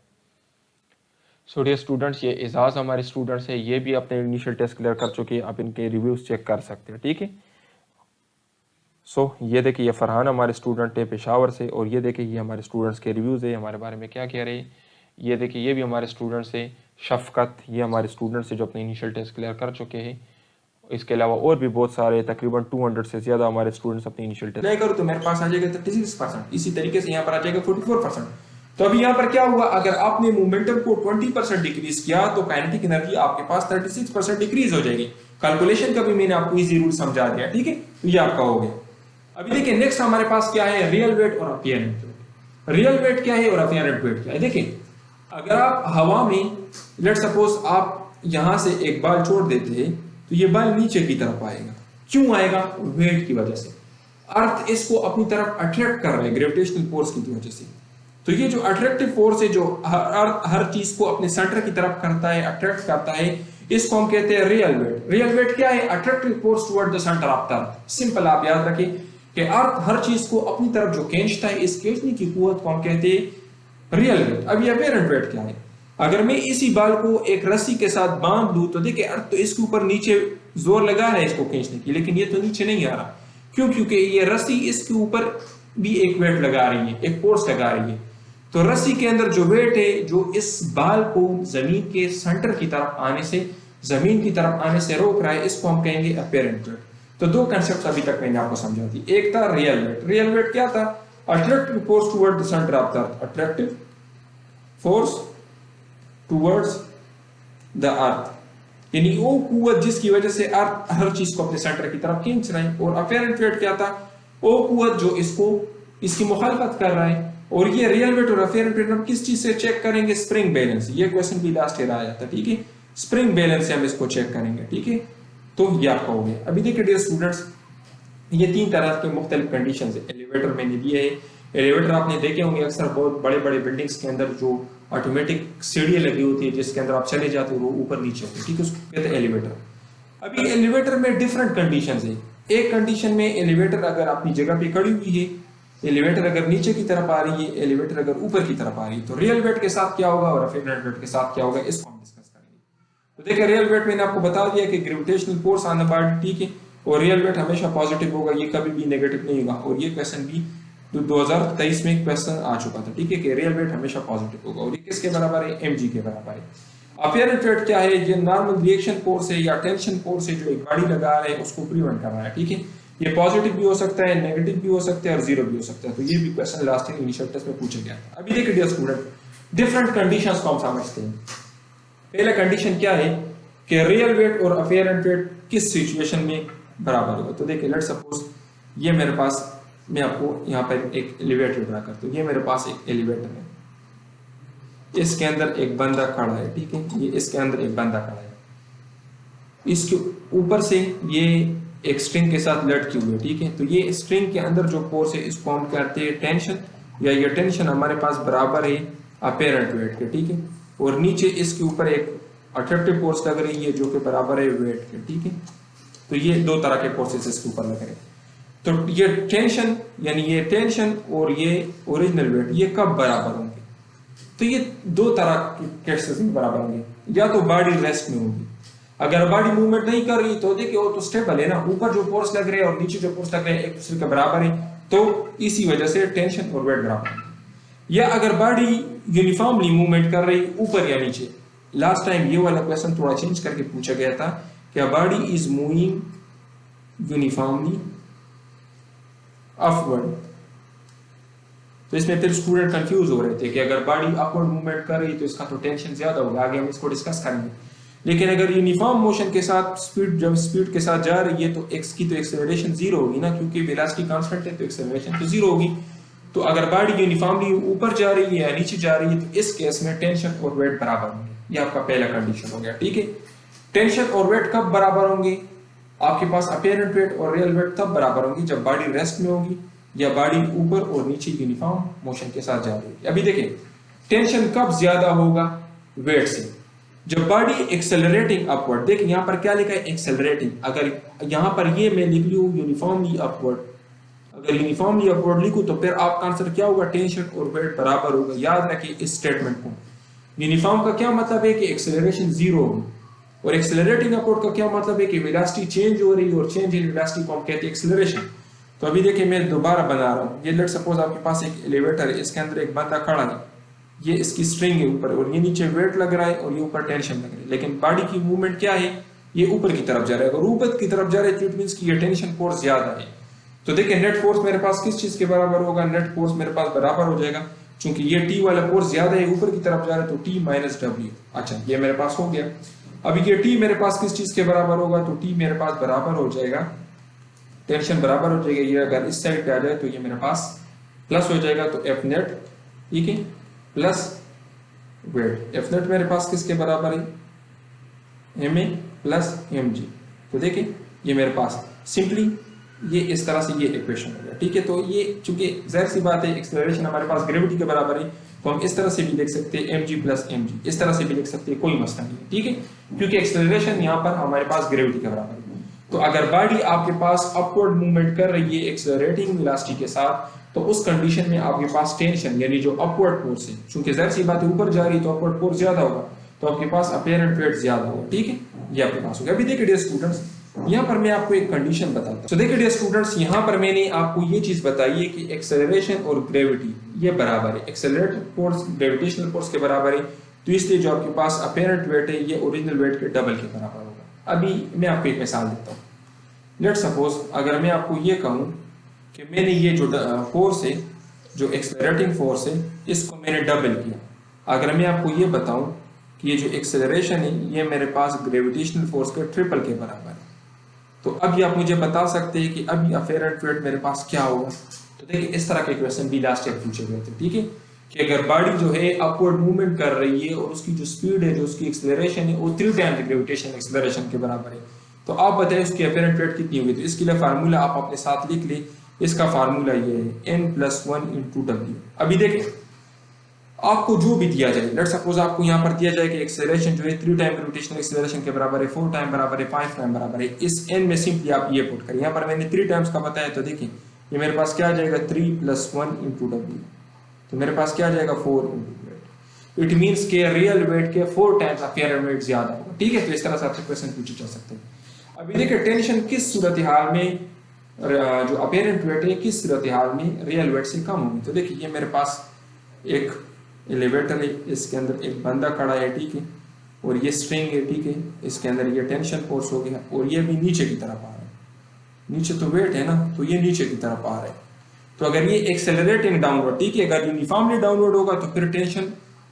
सो डियर स्टूडेंट्स, ये एजाज हमारे स्टूडेंट्स हैं, ये भी अपने इनिशियल टेस्ट क्लियर कर चुके हैं, आप इनके रिव्यूज़ चेक कर सकते हैं, ठीक है। सो ये देखिए ये फरहान हमारे स्टूडेंट है पेशावर से, और ये देखिए ये हमारे स्टूडेंट्स के रिव्यूज़ है, हमारे बारे में क्या कह रहे हैं। ये देखिए ये भी हमारे स्टूडेंट्स है। शफकत, ये हमारे स्टूडेंट्स हैं जो अपने इनिशियल टेस्ट क्लियर कर चुके हैं। इसके अलावा और भी बहुत सारे, तकरीबन 200 से ज़्यादा हमारे स्टूडेंट्स अपनी इनिशियल टेस्ट करो तो मेरे पास आ जाएगा 36%। इसी तरीके से यहाँ पर आ जाएगा 44%। तो अभी यहाँ पर क्या हुआ, अगर आपने मोमेंटम को 20% डिक्रीज किया तो काइनेटिक एनर्जी आपके पास 36% डिक्रीज हो जाएगी। कैलकुलेशन का भी मैंने आपको इजी रूल समझा दिया, ठीक है। तो ये आपका हो गया। अभी देखिए नेक्स्ट हमारे पास क्या है, रियल वेट और अपीयरेंट वेट। रियल वेट क्या है और अपीयरेंट वेट क्या है। देखिए अगर आप हवा में, लेट सपोज आप यहां से एक बाल छोड़ देते हैं तो ये बाल नीचे की तरफ आएगा। क्यों आएगा? वेट की वजह से। अर्थ इसको अपनी तरफ अट्रैक्ट कर रहा है ग्रेविटेशनल फोर्स की वजह से। तो ये जो अट्रैक्टिव फोर्स है, जो अर्थ हर चीज को अपने सेंटर की तरफ करता है, अट्रैक्ट करता है, इसको हम कहते हैं रियल वेट। रियल वेट क्या है? Attractive force toward the centre of the earth. Simple, आप याद रखें कि अर्थ हर चीज को अपनी तरफ जो खींचता है, इस खींचने की कुव्वत को हम कहते हैं रियल वेट। अब ये अपीयरेंट वेट क्या है? अगर मैं इसी बाल को एक रस्सी के साथ बांध दूं तो देखिए अर्थ तो इसके ऊपर नीचे जोर लगा है इसको खींचने की, लेकिन ये तो नीचे नहीं आ रहा। क्यों? क्योंकि ये रस्सी इसके ऊपर भी एक वेट लगा रही है, एक फोर्स लगा रही है। तो रस्सी के अंदर जो वेट है, जो इस बाल को जमीन के सेंटर की तरफ आने से, जमीन की तरफ आने से रोक रहा है, इसको हम कहेंगे अपीयरेंट वेट। तो दो कंसेप्ट अभी तक मैंने आपको समझा दी। एक था रियल वेट। रियल वेट क्या था? Attractive force toward the centre of the earth. Attractive force towards the earth, यानी वो कुव्वत जिसकी वजह से अर्थ हर चीज को अपने सेंटर की तरफ खींच रहा है। और अपीयरेंट वेट क्या था? वो कुव्वत जो इसको, इसकी मुखालफत कर रहा है। और ये रियल वेट और अपीयरेंट वेट हम किस चीज से चेक करेंगे? Spring balance. ये क्वेश्चन भी लास्ट ईयर आया था, ठीक है। स्प्रिंग बैलेंस से हम इसको चेक करेंगे, ठीक है। तो ये आपका हो गया। अभी देखिए डियर स्टूडेंट्स, ये तीन तरह के मुख्तलिफ कंडीशंस है। एलिवेटर मैंने दिए है। एलिवेटर आपने देखे होंगे अक्सर बहुत बड़े बड़े बिल्डिंग्स के अंदर जो ऑटोमेटिक सीढ़ियां लगी होती है, जिसके अंदर आप चले जाते हो वो ऊपर नीचे होते हैं, ठीक है, उसको कहते हैं एलिवेटर। अभी एलिवेटर में डिफरेंट कंडीशंस है। एक कंडीशन में एलिवेटर अगर अपनी जगह पे खड़ी हुई है, एलिवेटर अगर नीचे की तरफ आ रही है, एलिवेटर अगर ऊपर की तरफ आ रही है, तो रियल वेट के साथ क्या होगा और अपीयरेंट वेट के साथ क्या होगा, इसको हम डिस्कस करेंगे। तो देखिए रियल वेट मैंने आपको बता दिया कि gravitational force on the body, ठीक है, और रियल वेट हमेशा पॉजिटिव होगा, ये कभी भी नेगेटिव नहीं होगा। और ये क्वेश्चन भी 2023 में क्वेश्चन आ चुका था, ठीक है, कि रियल वेट हमेशा पॉजिटिव होगा। और ये किसके बराबर है? mg के बराबर है। अपीयरेंट वेट क्या है? ये नॉर्मल रिएक्शन फोर्स है या टेंशन फोर्स है जो एक गाड़ी लगा रहा है उसको प्रिवेंट कर रहा है, ठीक है। ये पॉजिटिव भी हो सकता है, नेगेटिव भी हो सकता है और जीरो भी हो सकता है। तो ये भी question last year initial test में पूछा गया था। अभी देखिए डियर स्टूडेंट, डिफरेंट कंडीशंस को हम समझते हैं। पहला कंडीशन क्या है कि रियल वेट और अपीयरेंट वेट किस सिचुएशन में बराबर होगा। तो देखिए लेट्स सपोज ये मेरे पास, मैं आपको यहाँ पर एक एलिवेटर ड्रा करता हूँ। ये मेरे पास एक एलिवेटर है, इसके अंदर एक बंदा खड़ा है, ठीक है, ये इसके अंदर एक बंदा खड़ा है, इसके ऊपर से ये एक स्ट्रिंग के साथ लटकी हुई है, ठीक है। तो ये स्ट्रिंग के अंदर जो फोर्स है इसको हम कहते हैं टेंशन, या ये टेंशन हमारे पास बराबर है अपेरेंट वेट के, ठीक है। और नीचे इसके ऊपर एक अट्रैक्टिव फोर्स लग रही है जो कि बराबर है वेट के, ठीक है। तो ये दो तरह के फोर्सेस इसके ऊपर लग रहे हैं। तो ये टेंशन यानी ये टेंशन और ये ओरिजिनल वेट ये कब बराबर होंगे? तो ये दो तरह के केसेस में बराबर होंगे। या तो बॉडी रेस्ट में होगी, अगर बॉडी मूवमेंट नहीं कर रही तो देखिए वो तो स्टेबल है ना, ऊपर जो फोर्स लग रहे हैं और नीचे जो फोर्स लग रहे हैं एक दूसरे के बराबर है, तो इसी वजह से टेंशन और वेट बराबर है। या अगर बॉडी यूनिफॉर्मली मूवमेंट कर रही ऊपर या नीचे, लास्ट टाइम ये वाला क्वेश्चन थोड़ा चेंज करके पूछा गया था, क्या body is moving uniformly upward, तो इसमें फिर स्टूडेंट कंफ्यूज हो रहे थे कि अगर बॉडी अपवर्ड मूवमेंट कर रही तो इसका तो टेंशन ज्यादा होगा, आगे हम इसको डिस्कस करेंगे। लेकिन अगर यूनिफॉर्म मोशन के साथ स्पीड, जब स्पीड के साथ जा रही है तो एक्स की तो एक्सेलरेशन जीरो होगी ना, क्योंकि वेलोसिटी कांस्टेंट है तो एक्सेलरेशन तो जीरो होगी। तो अगर बॉडी यूनिफॉर्मली ऊपर जा रही है या नीचे जा रही है तो इस केस में टेंशन और वेट बराबर होंगे। ये आपका पहला कंडीशन हो गया, ठीक है। टेंशन और वेट कब बराबर होंगे? आपके पास अपीयरेंट वेट और रियल वेट तब बराबर होंगी जब बॉडी रेस्ट में होगी या बॉडी ऊपर और नीचे यूनिफॉर्म मोशन के साथ जा रही है। अभी देखिए टेंशन कब ज्यादा होगा? वेट से। जब बॉडी एक्सेलरेटिंग अपवर्ड, देखिए यहां पर क्या लिखा है एक्सेलरेटिंग, अगर यहां पर ये मैं लिख लूं यूनिफॉर्मली अपवर्ड, अगर यूनिफॉर्मली अपवर्ड लिखूं तो फिर आपका आंसर क्या होगा? टेंशन और वेट बराबर होगा। याद रखिए इस स्टेटमेंट को। यूनिफॉर्म का क्या मतलब है कि एक्सेलरेशन जीरो होगी, और एक्सेलरेटिंग अपवर्ड का क्या मतलब है कि वेलोसिटी चेंज हो रही है और चेंज इन वेलोसिटी को हम कहते हैं एक्सेलरेशन। तो अभी देखिए मैं दोबारा बना रहा हूँ, ये लेट सपोज आपके पास एक एलिवेटर है, इसके अंदर एक बंदा खड़ा है, ये इसकी स्ट्रिंग है ऊपर और ये नीचे वेट लग रहा है और ये ऊपर टेंशन लग रही है, लेकिन बॉडी की मूवमेंट क्या है? ये ऊपर की तरफ जा रहा है, और ऊपर की तरफ जा रहा है तो इट मींस कि ये टेंशन फोर्स ज्यादा है। तो देखिए नेट फोर्स मेरे पास किस चीज के बराबर होगा? नेट फोर्स मेरे पास बराबर हो जाएगा, क्योंकि ये टी वाला फोर्स ज्यादा है ऊपर की तरफ जा रहा है, तो टी माइनस डब्ल्यू। अच्छा ये मेरे पास हो गया। अभी ये टी मेरे पास किस चीज के बराबर होगा? तो टी मेरे पास बराबर हो जाएगा, टेंशन बराबर हो जाएगा, ये अगर इस साइड पे आ जाए तो ये मेरे पास प्लस हो जाएगा, तो एफ नेट, ठीक है, प्लस वेट। एफ नेट मेरे पास किसके बराबर है? M A plus M G. तो देखिए ये मेरे पास सिंपली ये इस तरह से ये इक्वेशन हो गया, ठीक है। तो ये चूंकि जाहिर सी बात है एक्सेलरेशन हमारे पास ग्रेविटी के बराबर है, तो हम इस तरह से भी लिख सकते हैं M G plus M G, इस तरह से भी लिख सकते हैं, कोई मसला नहीं है, ठीक है, क्योंकि एक्सेलरेशन यहाँ पर हमारे पास ग्रेविटी के बराबर है। तो अगर बॉडी आपके पास अपवर्ड मूवमेंट कर रही है एक्सेलरेटिंग वेलोसिटी के साथ, तो उस कंडीशन में आपके पास टेंशन यानी जो अपवर्ड फोर्स है, क्योंकि जाहिर सी बात है ऊपर जा रही है तो अपवर्ड फोर्स ज्यादा होगा, तो आपके पास अपीयरेंट वेट ज्यादा होगा, ठीक है, ये आपके पास हो गया। अभी देखिए डियर स्टूडेंट्स, यहाँ पर मैं आपको एक कंडीशन बताता हूँ। तो देखिए डियर स्टूडेंट्स, यहाँ पर मैंने आपको ये चीज बताई है कि एक्सेलरेशन और ग्रेविटी ये बराबर है, एक्सेलरेटेड फोर्स ग्रेविटेशनल फोर्स के बराबर है, तो इसलिए जो आपके पास अपीयरेंट वेट है ये ओरिजिनल वेट के डबल के बराबर होगा। अभी मैं आपको एक मिसाल देता हूँ। लेट सपोज अगर मैं आपको ये कहूँ कि मैंने ये जो फोर्स है, जो एक्सेलरेटिंग फोर्स है, इसको मैंने डबल किया, अगर मैं आपको ये बताऊं कि ये जो एक्सेलरेशन है ये मेरे पास ग्रेविटेशनल फोर्स के ट्रिपल के बराबर है, तो अभी आप मुझे बता सकते हैं कि अभी अपीयरेंट वेट मेरे पास क्या होगा? तो देखिए इस तरह के क्वेश्चन भी लास्ट ईयर पूछे गए थे, ठीक है, कि अगर बॉडी जो है अपवर्ड मूवमेंट कर रही है और उसकी जो स्पीड है, जो उसकी एक्सेलरेशन है, वो 3 टाइम्स ग्रेविटेशनल एक्सेलरेशन के बराबर है, तो आप बताइए उसकी अपीयरेंट वेट कितनी होगी? तो इसके लिए फार्मूला आप अपने साथ लिख ले, इसका फार्मूला ये है n+1 × w। अभी देखिए आपको जो भी दिया जाए, लेट्स सपोज आपको यहाँ पर दिया जाए कि एक्सेलरेशन जो है 3 टाइम ग्रेविटेशनल एक्सेलरेशन के बराबर है, 4 टाइम बराबर है, 5 टाइम बराबर है, इस n में सिंपली आप ये पुट करें। यहाँ पर मैंने 3 टाइम्स का बताया, तो देखिए ये मेरे पास क्या आ जाएगा 3+1 × w, तो मेरे पास क्या आ जाएगा 4 × वेट। इट मींस के रियल वेट के 4 टाइम्स अपीयरेंट वेट ज्यादा होगा, ठीक है। तो इस तरह से आपसे क्वेश्चन पूछे जा सकते हैं। अभी देखिए टेंशन किस सूरत हाल में जो अपीयरेंट वेट है किस सूरत हाल में रियल वेट से कम होगी? तो देखिए ये मेरे पास एक एलिवेटर है, इसके अंदर एक बंदा खड़ा है, ठीक है, और ये स्ट्रिंग है, ठीक है, इसके अंदर ये टेंशन फोर्स हो गया और ये भी नीचे की तरफ आ रहा है, नीचे तो वेट है ना, तो ये नीचे की तरफ आ रहा है। तो अगर ये एक्सेलरेटिंग डाउनवर्ड, ठीक है, अगर यूनिफॉर्मली डाउनवर्ड होगा तो फिर टेंशन,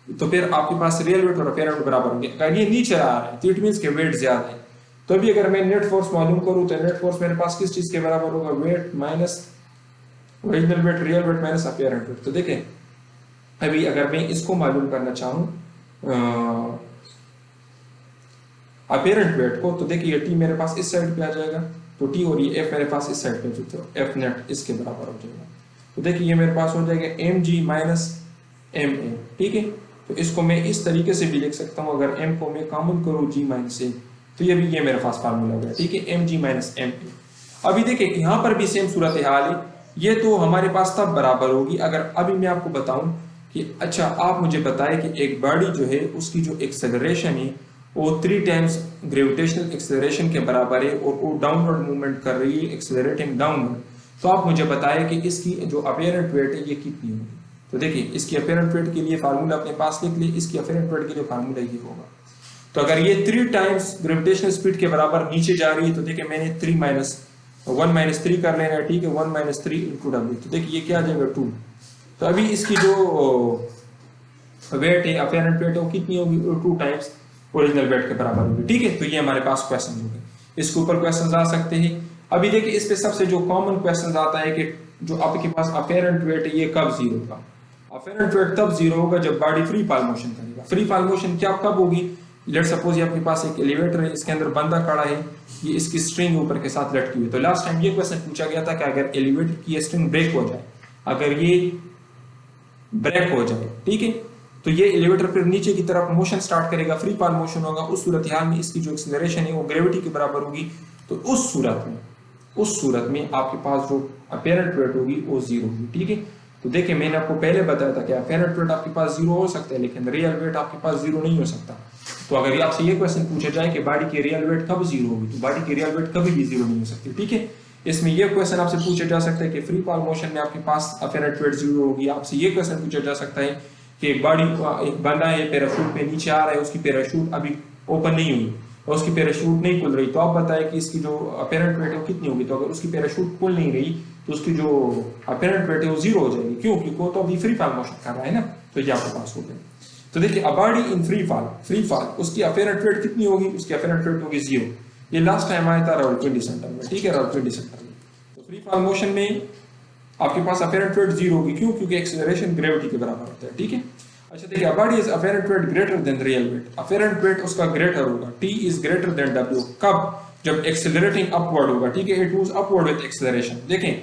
तो फिर आपके पास रियल वेट और अपीयरेंट बराबर होंगे। अगर ये नीचे आ रहा है तो इट मींस के वेट ज्यादा है। तो अभी अगर मैं नेट फोर्स मालूम करूं तो नेट फोर्स मेरे पास किस चीज के बराबर होगा? Weight minus original weight, real weight minus apparent weight. तो देखें अभी अगर मैं इसको मालूम करना चाहूँ अपेरेंट वेट को, तो देखिए टी मेरे पास इस साइड पे आ जाएगा, तो टी और ये एफ मेरे पास इस साइड पे, तो एफ नेट इसके बराबर हो जाएगा। तो देखिए ये मेरे पास हो जाएगा M G minus M A, ठीक है। तो इसको मैं इस तरीके से भी लिख सकता हूँ, अगर एम को मैं कॉमन करूँ जी माइनस ए, तो ये भी ये मेरे पास फार्मूला हो गया, ठीक है, M G minus M A. अभी देखिए यहाँ पर भी सेम सूरत हाल है, ये तो हमारे पास तब बराबर होगी अगर अभी मैं आपको बताऊं कि अच्छा आप मुझे बताएं कि एक बॉडी जो है उसकी जो एक्सेलरेशन है वो 3 टाइम्स ग्रेविटेशनल एक्सेलरेशन के बराबर है और वो डाउनवर्ड मूवमेंट कर रही है, एक्सेलरेटिंग डाउनवर्ड। तो आप मुझे बताएं कि इसकी जो अपीरेंट वेट है ये कितनी होगी। तो देखिए इसकी अपीरेंट वेट के लिए फार्मूला अपने पास लिख लिए, इसकी अपीरेंट वेट के लिए फार्मूला ये होगा। तो अगर ये 3 टाइम्स ग्रेविटेशनल स्पीड के बराबर नीचे जा रही है, तो देखिए मैंने 1 माइनस 3 कर लेना है, ठीक है, 1 माइनस 3 इंटू डब्ल्यू, तो देखिए ये क्या आ जाएगा 2। तो अभी इसकी जो वेट है अपीरेंट वेट है वो कितनी होगी, 2 टाइम्स ओरिजिनल वेट के बराबर होगी, ठीक है। तो ये हमारे पास क्वेश्चन हो गए, इसके ऊपर क्वेश्चन आ सकते हैं। अभी देखिए इस पे सबसे जो कॉमन क्वेश्चन आता है कि जो आपके पास अपीरेंट वेट है ये कब जीरो होगा। अपीरेंट वेट तब जीरो होगा जब बॉडी फ्री फॉल मोशन करेगा। फ्री फॉल मोशन क्या कब होगी, लेट सपोज ये आपके पास एक एलिवेटर है, इसके अंदर बंदा खड़ा है, ये इसकी स्ट्रिंग ऊपर के साथ लटकी हुई। तो लास्ट टाइम ये क्वेश्चन पूछा गया था कि अगर एलिवेटर की स्ट्रिंग ब्रेक हो जाए, अगर ये ब्रेक हो जाए, ठीक है, तो ये एलिवेटर फिर नीचे की तरफ मोशन स्टार्ट करेगा, फ्री फॉल मोशन होगा। उस सूरत हाल में इसकी जो एक्सेलरेशन है वो ग्रेविटी के बराबर होगी। तो उस सूरत में आपके पास जो अपीरेंट वेट होगी वो जीरो होगी, ठीक है। तो देखिए मैंने आपको पहले बताया था कि अपीरेंट वेट आपके पास जीरो हो सकता है, लेकिन रियल वेट आपके पास जीरो नहीं हो सकता। तो अगर आपसे ये क्वेश्चन पूछा जाए कि बॉडी की रियल वेट कब जीरो होगी, तो बॉडी की रियल वेट कभी भी जीरो नहीं हो सकती, ठीक है। इसमें ये क्वेश्चन आपसे पूछा जा सकता है कि फ्री फॉल मोशन में आपके पास अपीरेंट वेट जीरो होगी। आपसे ये क्वेश्चन पूछा जा सकता है कि एक बंदा है पैराशूट पे नीचे आ रहा है, उसकी पैराशूट अभी ओपन नहीं हुई और उसकी पैराशूट नहीं खुल रही, तो आप बताएं कि इसकी जो अपीरेंट वेट है वो कितनी होगी। तो अगर उसकी पैराशूट खुल नहीं रही तो उसकी जो अपीरेंट वेट है वो जीरो हो जाएगी, क्यों, क्योंकि वो तो अभी फ्री फॉल मोशन कर रहा है ना। तो ये आपके पास हो गया। तो देखिए a body in free fall उसकी अपीरेंट वेट कितनी होगी, उसकी अपीरेंट वेट होगी जीरो। ये लास्ट टाइम आया था रावलपिंडी सेंटर में, ठीक है, रावलपिंडी सेंटर में। तो फ्री फॉल मोशन में आपके पास अपीरेंट वेट जीरो होगी, क्यों, क्योंकि एक्सेलरेशन ग्रेविटी के बराबर होता है, ठीक है। अच्छा देखिए body is apparent weight greater than real weight, apparent weight उसका ग्रेटर होगा, T is greater than W, कब, जब एक्सेलरेटिंग अपवर्ड होगा, ठीक है, it moves upward with acceleration. देखें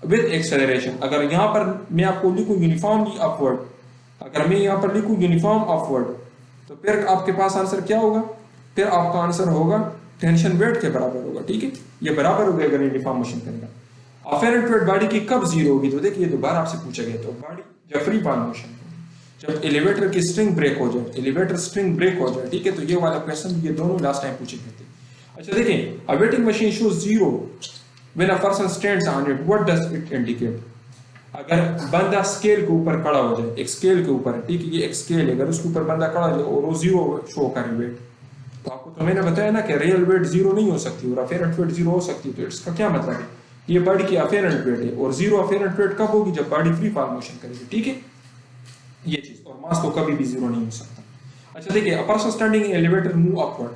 विद एक्सेलरेशन, अगर यहाँ पर मैं आपको लिखूं यूनिफॉर्मली अपवर्ड, अगर मैं यहाँ पर लिखूं यूनिफॉर्म अपवर्ड, तो फिर आपके पास आंसर क्या होगा, फिर आपका आंसर होगा टेंशन वेट के बराबर होगा, ठीक है, ये बराबर हो गया अगर यूनिफॉर्म मोशन करेगा। अपीरेंट वेट बॉडी की कब जीरो होगी, तो देखिए दोबारा आपसे पूछा गया, तो बॉडी जब फ्री फॉल मोशन, जब एलिवेटर की स्ट्रिंग ब्रेक हो जाए, एलिवेटर स्ट्रिंग ब्रेक हो जाए, ठीक है। तो ये वाला क्वेश्चन ये दोनों लास्ट टाइम पूछे गए थे। अच्छा देखें अ waiting machine shows zero when a person stands on it, what does it indicate. अगर बंदा स्केल के ऊपर खड़ा हो जाए, एक स्केल के ऊपर, ठीक है, ये एक स्केल है, अगर उसके ऊपर बंदा खड़ा हो जाए और वो जीरो शो करे वेट, तो आपको तो मैंने बताया ना कि रियल वेट जीरो नहीं हो सकती और अपीरेंट वेट जीरो हो सकती है। तो इसका क्या मतलब है, ये बॉडी की अपीरेंट वेट है और जीरो अपीरेंट वेट कब होगी, जब बॉडी फ्री फॉल मोशन करेगी, ठीक है, ये चीज। और मास तो कभी भी जीरो नहीं हो सकता। अच्छा देखिए a person standing in elevator move upward,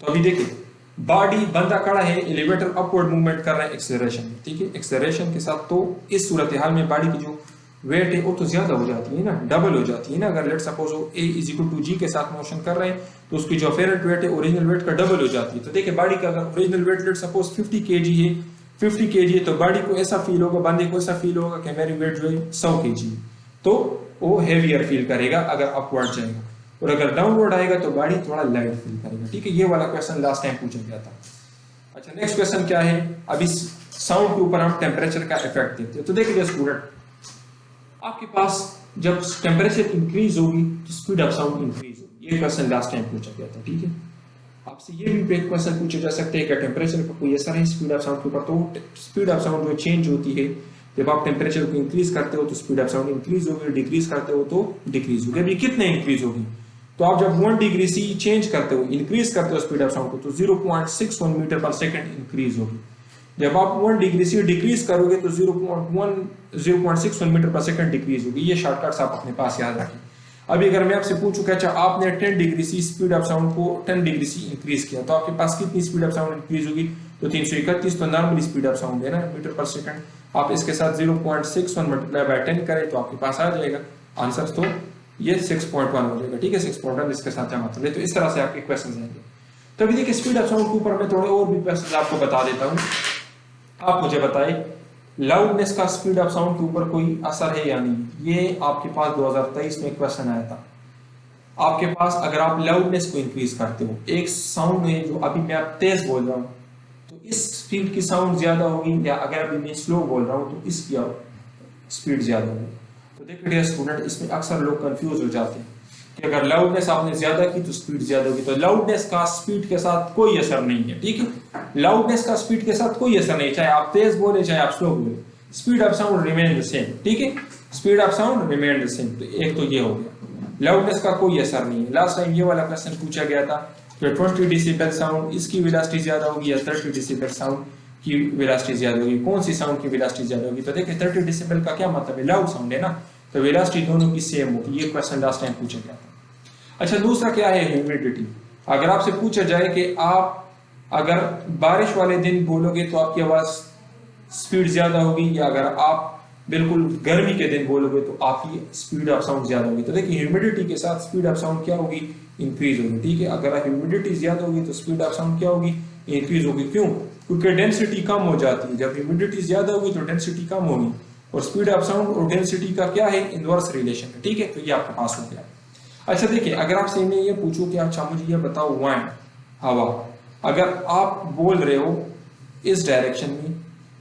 तो अभी देखिए बॉडी बंदा खड़ा है, एलिवेटर अपवर्ड मूवमेंट कर रहा है एक्सेलरेशन में, ठीक है, एक्सेलरेशन के साथ। तो इस सूरत हाल में बॉडी की जो वेट है वो तो ज्यादा हो जाती है ना, डबल हो जाती है ना। अगर लेट सपोज वो a is equal to G के साथ मोशन कर रहे हैं, तो उसकी जो अपीरेंट वेट है ओरिजिनल वेट का डबल हो जाती है। तो देखिए बॉडी का अगर original weight let suppose 50 kg है, 50 kg है, तो बॉडी को ऐसा फील होगा, बंदे को ऐसा फील होगा कि मेरी वेट जो है 100 kg है, तो वो हेवियर फील करेगा अगर अपवर्ड जाएगा, और अगर डाउनवर्ड आएगा तो बॉडी थोड़ा लाइट फील करेगा, ठीक है। ये वाला क्वेश्चन लास्ट टाइम पूछा गया था। अच्छा नेक्स्ट क्वेश्चन क्या है, अभी साउंड के ऊपर हम टेम्परेचर का इफेक्ट देखते हैं। तो देखिए स्टूडेंट, आपके पास जब टेम्परेचर इंक्रीज होगी तो स्पीड ऑफ साउंड इंक्रीज होगी, ये क्वेश्चन लास्ट टाइम पूछा गया था, ठीक है। आपसे ये भी क्वेश्चन पूछा जा सकता है कि टेम्परेचर का कोई असर है स्पीड ऑफ साउंड के ऊपर। तो स्पीड ऑफ साउंड जो चेंज होती है, जब आप टेम्परेचर को इंक्रीज करते हो तो स्पीड ऑफ साउंड इंक्रीज होगी, डिक्रीज करते हो तो डिक्रीज होगी। अभी कितने इंक्रीज होगी, तो आप जब 1 डिग्री सी चेंज करते हो, इंक्रीज करते हो स्पीड ऑफ साउंड को, तो 0.61 मीटर पर सेकंड इंक्रीज होगी। जब आप 1 डिग्री सी डिक्रीज करोगे तो 0.61 मीटर पर सेकंड डिक्रीज होगी। ये शॉर्टकट्स आप अपने पास याद रखें। अभी अगर मैं आपसे पूछूं कि अच्छा आपने 10 degree C speed of sound को 10 डिग्री सी इंक्रीज किया, तो आपके पास कितनी स्पीड ऑफ साउंड इंक्रीज होगी, तो 331। तो नॉर्मली स्पीड ऑफ साउंड है ना मीटर पर सेकंड, आप इसके साथ 0.61 मल्टीप्लाई बाय 10 करें तो आपके पास आ जाएगा। आंसर तो ये 6.1 हो जाएगा, ठीक है, 6.1 इसके साथ जमा कर ले। तो इस तरह से आपके क्वेश्चन आएंगे। तो अभी देखिए स्पीड ऑफ साउंड के ऊपर मैं थोड़े और भी क्वेश्चन आपको बता देता हूँ। आप मुझे बताइए लाउडनेस का स्पीड ऑफ साउंड के ऊपर कोई असर है या नहीं। ये आपके पास 2023 में क्वेश्चन आया था। आपके पास अगर आप लाउडनेस को इंक्रीज करते हो, एक साउंड है जो अभी मैं आप तेज बोल रहा हूँ तो इस स्पीड की साउंड ज्यादा होगी, या अगर अभी मैं स्लो बोल रहा हूँ तो इसकी स्पीड ज्यादा होगी। तो देखिए डियर स्टूडेंट, इसमें अक्सर लोग कंफ्यूज हो जाते हैं कि अगर लाउडनेस आपने ज्यादा की तो स्पीड ज्यादा होगी। तो लाउडनेस का स्पीड के साथ कोई असर नहीं है, ठीक है। लाउडनेस का स्पीड के साथ कोई असर नहीं, चाहे आप तेज बोले चाहे आप स्लो बोले, speed of sound remain the same, ठीक है। Speed of sound remain the same. तो एक तो ये हो गया, लाउडनेस का कोई असर नहीं है। लास्ट टाइम ये वाला क्वेश्चन पूछा गया था कि 20 डेसिबल साउंड इसकी वेलोसिटी ज्यादा होगी या 30 डेसिबल साउंड की वेलोसिटी ज्यादा होगी, कौन सी साउंड की वेलोसिटी ज्यादा होगी। तो देखिए 30 डेसिबल का क्या मतलब है, लाउड साउंड है ना, तो वेलोसिटी दोनों की सेम होगी। ये क्वेश्चन लास्ट टाइम पूछा गया था। अच्छा, दूसरा क्या है, ह्यूमिडिटी। अगर आपसे पूछा जाए कि आप अगर बारिश वाले दिन बोलोगे तो आपकी आवाज स्पीड ज्यादा होगी, या अगर आप बिल्कुल गर्मी के दिन बोलोगे तो आपकी स्पीड ऑफ साउंड ज्यादा होगी। तो देखिए ह्यूमिडिटी के साथ स्पीड ऑफ साउंड क्या होगी, इंक्रीज होगी, ठीक है। अगर ह्यूमिडिटी ज्यादा होगी तो स्पीड ऑफ साउंड क्या होगी, इंक्रीज होगी। क्यों? क्योंकि डेंसिटी कम हो जाती है। जब ह्यूमिडिटी ज्यादा होगी तो डेंसिटी कम होगी, और स्पीड ऑफ साउंड और डेंसिटी का क्या है, इनवर्स रिलेशन है, ठीक है। तो ये आपके पास हो गया। अच्छा देखिए, अगर आपसे मैं ये पूछूं कि अच्छा मुझे ये बताओ वाइंड, हवा, अगर आप बोल रहे हो इस डायरेक्शन में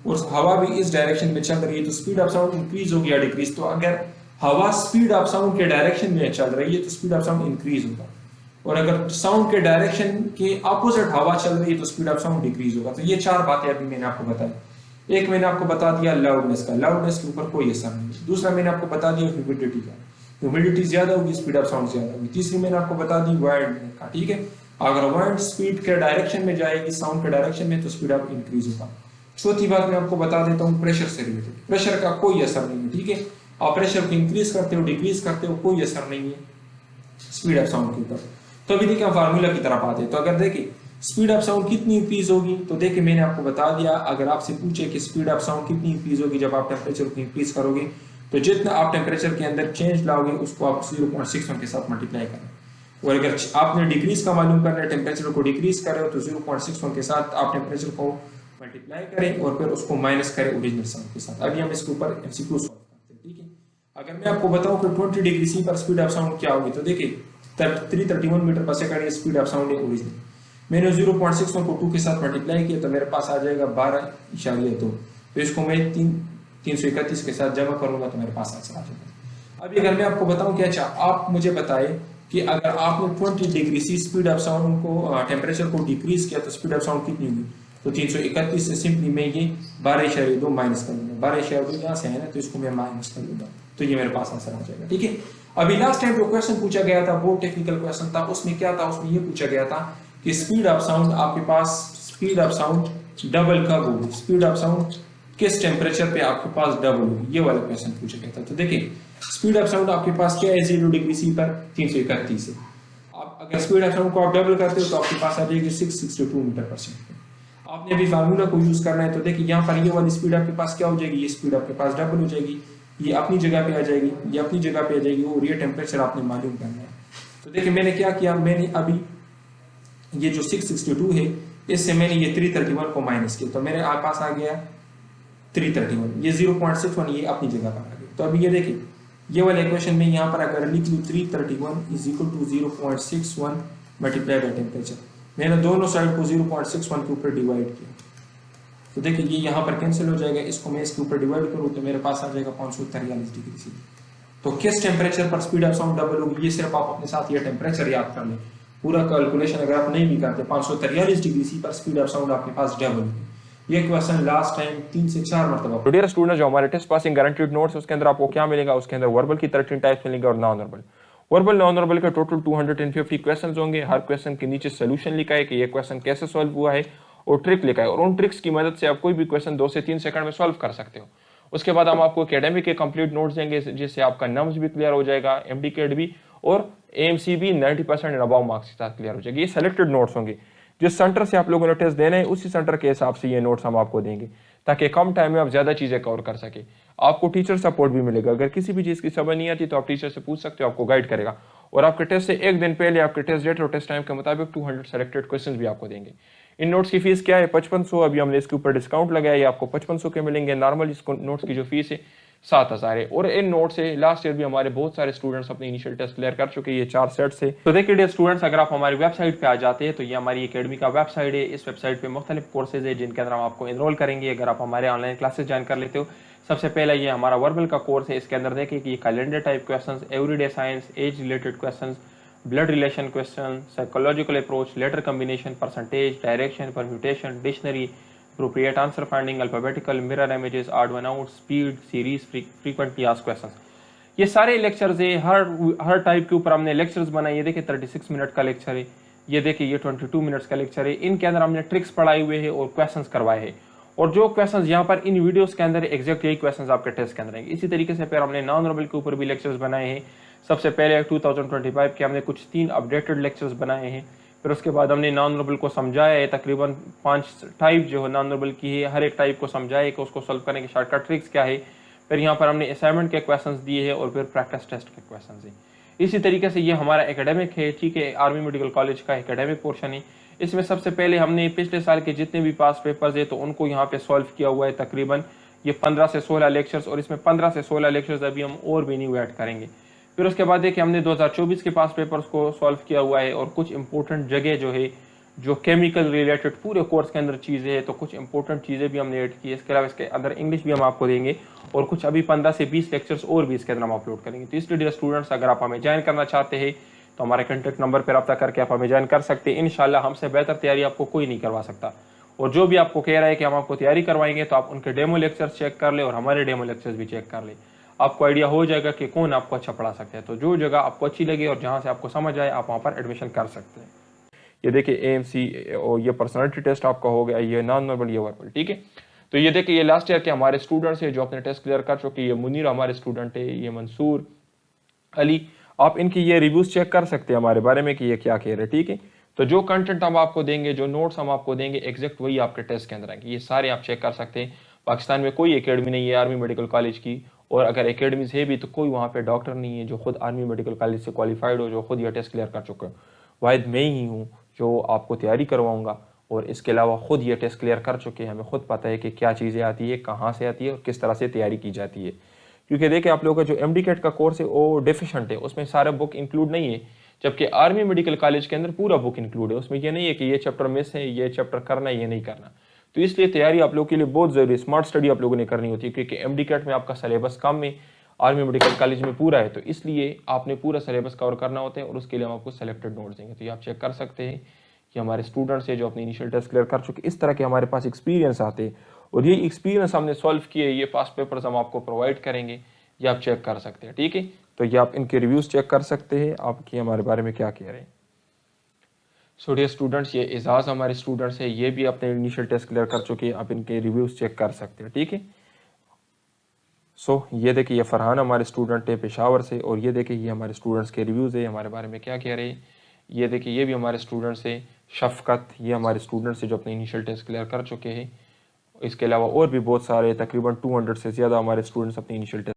और हवा भी इस डायरेक्शन में चल रही है तो स्पीड ऑफ साउंड इंक्रीज होगी या डिक्रीज। तो अगर हवा स्पीड ऑफ साउंड के डायरेक्शन में चल रही है तो स्पीड ऑफ साउंड इंक्रीज होगा, और अगर साउंड के डायरेक्शन के अपोजिट हवा चल रही है तो स्पीड ऑफ साउंड डिक्रीज होगा। तो ये चार बातें अभी मैंने आपको बताई। एक मैंने आपको बता दिया लाउडनेस का, लाउडनेस के ऊपर कोई असर नहीं है। दूसरा मैंने आपको बता दिया ह्यूमिडिटी का, ह्यूमिडिटी ज्यादा होगी स्पीड ऑफ साउंड ज्यादा होगी। तीसरी मैंने आपको बता दी वाइंड का, ठीक है। अगर वाइंड स्पीड के डायरेक्शन में जाएगी साउंड के डायरेक्शन में तो स्पीड ऑफ इंक्रीज होगा। चौथी बात मैं आपको बता देता हूँ प्रेशर से रिलेटेड, प्रेशर का कोई असर नहीं है, ठीक है। आप प्रेशर को इंक्रीज करते हो डिक्रीज करते हो, कोई असर नहीं है स्पीड ऑफ साउंड के ऊपर। तो अभी देखिए हम फार्मूला की तरफ आते हैं। तो अगर देखिए स्पीड ऑफ साउंड कितनी इंक्रीज होगी, तो देखिए मैंने आपको बता दिया, अगर आपसे पूछे कि स्पीड ऑफ साउंड कितनी इंक्रीज होगी जब आप टेम्परेचर को इंक्रीज करोगे, तो जितना आप टेम्परेचर के अंदर चेंज लाओगे उसको आप 0.61 के साथ मल्टीप्लाई करें। और अगर आपने डिक्रीज का मालूम करना है, टेम्परेचर को डिक्रीज कर रहे हो, तो 0.61 के साथ आप टेम्परेचर को मल्टीप्लाई करें और फिर उसको माइनस करें ओरिजिनल साउंड के साथ। अभी हम इसके ऊपर एमसीक्यू सॉल्व करते हैं, ठीक है। अगर मैं आपको बताऊं कि 20 डिग्री सी पर स्पीड ऑफ साउंड क्या होगी, तो देखिए 331 मीटर पर सेकंड ये स्पीड ऑफ साउंड है ओरिजिनल। मैंने 0.61 को 2 के साथ मल्टीप्लाई किया तो मेरे पास आ जाएगा 12.2। तो इसको मैं 331 के साथ जमा करूंगा तो मेरे पास आंसर आ जाएगा। अभी अगर मैं आपको बताऊं कि अच्छा आप मुझे बताएं कि अगर आपने 20 degree C speed of sound को टेम्परेचर को डिक्रीज किया तो स्पीड ऑफ साउंड कितनी होगी, तो 331 से सिंपली मैं ये 12.2 माइनस कर दूंगा। 12.2 यहाँ से है ना, तो इसको मैं माइनस कर दूंगा, तो ये मेरे पास आंसर आ जाएगा, ठीक है। अभी लास्ट टाइम जो क्वेश्चन पूछा गया था वो टेक्निकल क्वेश्चन था। उसमें क्या था, उसमें ये पूछा गया था कि स्पीड ऑफ साउंड आपके पास स्पीड ऑफ साउंड डबल कब होगी, स्पीड ऑफ साउंड किस टेम्परेचर पे आपके पास डबल होगी, ये वाला क्वेश्चन पूछा गया था। तो देखिए स्पीड ऑफ साउंड आपके पास क्या है, 0 डिग्री सी पर 331 है। आप अगर स्पीड ऑफ साउंड को आप डबल करते हो तो आपके पास आ जाएगी 662 मीटर पर सेकंड। आपने अभी फार्मूला को यूज करना है, तो देखिए यहाँ पर ये वाली स्पीड आपके पास क्या हो जाएगी, ये स्पीड आपके पास डबल हो जाएगी, ये अपनी जगह पे आ जाएगी, ये अपनी जगह पे आ जाएगी, और ये टेम्परेचर आपने मालूम करना है। तो देखिए मैंने क्या किया, मैंने अभी ये जो 662 है इससे मैंने ये 331 को माइनस किया, तो मेरे पास आ गया 331, ये 0.61 ये अपनी जगह पर आ गया। तो अभी ये देखिए ये वाला इक्वेशन में यहाँ पर अगर लिख लूँ 331 is equal to 0.61 multiply by temperature, मैंने दोनों साइड को 0.61 के ऊपर डिवाइड किया, तो देखिए ये यहाँ पर कैंसिल हो जाएगा। इसको मैं इसके ऊपर डिवाइड करूँ तो मेरे पास आ जाएगा 543 डिग्री सी। तो किस टेम्परेचर पर स्पीड ऑफ साउंड डबल होगी, ये सिर्फ आप अपने साथ ये टेम्परेचर याद कर लें। पूरा कैलकुलेशन अगर आप नहीं भी करते, 543 डिग्री सी पर स्पीड ऑफ साउंड आपके पास डबल होगी। ये क्वेश्चन लास्ट टाइम 3 से 4 मरतबा। तो डियर स्टूडेंट, जो हमारे टेस्ट पासिंग गारंटीड नोट्स उसके अंदर आपको क्या मिलेगा, उसके अंदर वर्बल की 13 टाइप्स मिलेंगे और non verbal. Verbal non verbal के टोटल 250 क्वेश्चन होंगे। हर क्वेश्चन के नीचे सोल्यूशन लिखा है कि ये क्वेश्चन कैसे सॉल्व हुआ है, और ट्रिक लिखा है, और उन ट्रिक्स की मदद से आप कोई भी क्वेश्चन 2 से 3 सेकंड में सॉल्व कर सकते हो। उसके बाद हम आपको एकेडमिक के कंप्लीट नोट्स देंगे जिससे आपका नम्स भी क्लियर हो जाएगा, एमडीकेट भी और एएमसी भी 90% एंड अबव मार्क्स के साथ क्लियर हो जाएगी। ये सेलेक्टेड नोट्स होंगे, जिस सेंटर से आप लोगों ने टेस्ट देना है उसी सेंटर के हिसाब से ये नोट्स हम आपको देंगे ताकि कम टाइम में आप ज्यादा चीजें कवर कर सके। आपको टीचर सपोर्ट भी मिलेगा। अगर किसी भी चीज़ की समझ नहीं आती तो आप टीचर से पूछ सकते हो, आपको गाइड करेगा। और आपके टेस्ट से एक दिन पहले आपके टेस्ट डेट और टेस्ट टाइम के मुताबिक 200 सेलेक्टेड क्वेश्चन भी आपको देंगे। इन नोट्स की फीस क्या है? 5500। अभी हमने इसके ऊपर डिस्काउंट लगाया, ये आपको 5500 के मिलेंगे। नॉर्मल इसको नोट्स की जो फीस है 7000 है। और इन नोट से लास्ट ईयर भी हमारे बहुत सारे स्टूडेंट्स अपने इनिशियल टेस्ट क्लियर कर चुके हैं। ये 4 सेट से। तो देखिए डियर स्टूडेंट्स, अगर आप हमारी वेबसाइट पे आ जाते हैं तो ये हमारी एकेडमी का वेबसाइट है। इस वेबसाइट पे मुख्तलिफ कोर्सेज है जिनके अंदर हम आपको इनरोल करेंगे अगर आप हमारे ऑनलाइन क्लासेस ज्वाइन कर लेते हो। सबसे पहला ये हमारा वर्बल का कोर्स है। इसके अंदर देखिए कि calendar type questions, everyday science, age related questions, blood relation question, psychological approach, letter combination, percentage, direction, permutation, dictionary, appropriate answer finding, alphabetical, mirror images, odd one out, speed, series, frequently asked questions। ये सारे लेक्चर्स है। हर टाइप के ऊपर हमने लेक्चर्स बनाए। ये देखिए 36 मिनट का लेक्चर है, ये देखिए ये 22 मिनट्स का लेक्चर है। इनके अंदर हमने ट्रिक्स पढ़ाए हुए हैं और क्वेश्चंस करवाए हैं। और जो क्वेश्चंस यहाँ पर इन वीडियोस के अंदर एग्जैक्ट यही क्वेश्चंस आपके टेस्ट के अंदर आएंगे। इसी तरीके से फिर हमने नॉन वर्बल के ऊपर भी लेक्चर्स बनाए हैं। सबसे पहले 2025 के हमने कुछ 3 अपडेटेड लेक्चर्स बनाए हैं। फिर उसके बाद हमने नॉन वर्बल को समझाया है। तकरीबन 5 टाइप जो है नॉन वर्बल की है, हर एक टाइप को समझाया कि उसको सॉल्व करने की शॉर्टकट ट्रिक्स क्या है। फिर यहाँ पर हमने असाइनमेंट के क्वेश्चंस दिए हैं और फिर प्रैक्टिस टेस्ट के क्वेश्चंस हैं। इसी तरीके से ये हमारा एकेडमिक है, ठीक है, आर्मी मेडिकल कॉलेज का एकेडमिक पोर्शन है। इसमें सबसे पहले हमने पिछले साल के जितने भी पास पेपर्स है तो उनको यहाँ पे सॉल्व किया हुआ है। तकरीबन ये 15 से 16 लेक्चर्स, और इसमें 15 से 16 लेक्चर्स अभी हम और भी नहीं ऐड करेंगे। फिर उसके बाद देखिए हमने 2024 के पास पेपर्स को सॉल्व किया हुआ है। और कुछ इंपॉर्टेंट जगह जो है, जो केमिकल रिलेटेड पूरे कोर्स के अंदर चीज़ें हैं, तो कुछ इंपॉर्टेंट चीज़ें भी हमने ऐड की है। इसके अलावा इसके अंदर इंग्लिश भी हम आपको देंगे और कुछ अभी 15 से 20 लेक्चर्स और भी इसके अंदर हम अपलोड करेंगे। तो इसलिए डियर स्टूडेंट्स, अगर आप हमें ज्वाइन करना चाहते हैं तो हमारे कॉन्टैक्ट नंबर पर रब्ता करके आप हमें ज्वाइन कर सकते हैं। इंशाल्लाह हमसे बेहतर तैयारी आपको कोई नहीं करवा सकता। और जो भी आपको कह रहा है कि हम आपको तैयारी करवाएंगे तो आप उनके डेमो लेक्चर्स चेक कर ले और हमारे डेमो लेक्चर्स भी चेक कर ले। आपको आइडिया हो जाएगा कि कौन आपको अच्छा पढ़ा सकता है। तो जो जगह आपको अच्छी लगे और जहाँ से आपको समझ आए आप वहाँ पर एडमिशन कर सकते हैं। ये देखिए AMC और ये पर्सनालिटी टेस्ट आपका हो गया, ये नॉन वर्बल, ये वर्बल, ठीक है। तो ये देखिए ये लास्ट ईयर के हमारे स्टूडेंट्स हैं जो अपने टेस्ट क्लियर कर चुके हैं। ये मुनीर हमारे स्टूडेंट है, ये मंसूर अली। आप इनकी ये रिव्यूज चेक कर सकते हैं हमारे बारे में कि ये क्या कह रहे हैं, ठीक है। तो जो कंटेंट हम आपको देंगे, जो नोट्स हम आपको देंगे, एग्जैक्ट वही आपके टेस्ट के अंदर आएंगे। ये सारे आप चेक कर सकते हैं। पाकिस्तान में कोई एकेडमी नहीं है आर्मी मेडिकल कॉलेज की, और अगर एकेडमीज है भी तो कोई वहाँ पे डॉक्टर नहीं है जो खुद आर्मी मेडिकल कॉलेज से क्वालिफाइड हो, जो खुद ये टेस्ट क्लियर कर चुके हो। वाहिद मैं ही हूँ जो आपको तैयारी करवाऊँगा, और इसके अलावा खुद ये टेस्ट क्लियर कर चुके हैं। हमें खुद पता है कि क्या चीज़ें आती है, कहाँ से आती है और किस तरह से तैयारी की जाती है। क्योंकि देखिए आप लोगों का जो MD कैट का कोर्स है वो डेफिशिएंट है, उसमें सारा बुक इंक्लूड नहीं है। जबकि आर्मी मेडिकल कॉलेज के अंदर पूरा बुक इंक्लूड है। उसमें ये नहीं है कि ये चैप्टर मिस है, ये चैप्टर करना है, ये नहीं करना। तो इसलिए तैयारी आप लोगों के लिए बहुत ज़रूरी है। स्मार्ट स्टडी आप लोगों ने करनी होती है, क्योंकि MD कैट में आपका सिलेबस कम है, आर्मी मेडिकल कॉलेज में पूरा है। तो इसलिए आपने पूरा सिलेबस कवर करना होता है और उसके लिए हम आपको सेलेक्टेड नोट्स देंगे। तो ये आप चेक कर सकते हैं कि हमारे स्टूडेंट्स हैं जो अपने इनिशियल टेस्ट क्लियर कर चुके, इस तरह के हमारे पास एक्सपीरियंस आते हैं और ये एक्सपीरियंस हमने सॉल्व किए। ये पास पेपर्स हम आपको प्रोवाइड करेंगे, ये आप चेक कर सकते हैं, ठीक है। तो ये आप इनके रिव्यूज़ चेक कर सकते हैं, आपकी हमारे बारे में क्या कह रहे हैं। सो डियर स्टूडेंट्स, ये एजाज़ हमारे स्टूडेंट्स है, ये भी अपने इनिशियल टेस्ट क्लियर कर चुके हैं। आप इनके रिव्यूज़ चेक कर सकते हैं, ठीक है। सो ये देखिए ये फरहान हमारे स्टूडेंट है पेशावर से, और ये देखिए ये हमारे स्टूडेंट्स के रिव्यूज़ है, हमारे बारे में क्या कह रहे हैं। ये देखिए ये भी हमारे स्टूडेंट्स है। शफकत, ये हमारे स्टूडेंट्स है जो अपने इनिशियल टेस्ट क्लियर कर चुके हैं। इसके अलावा और भी बहुत सारे, तकरीबन 200 से ज़्यादा हमारे स्टूडेंट्स अपने इनिशियल टेस्ट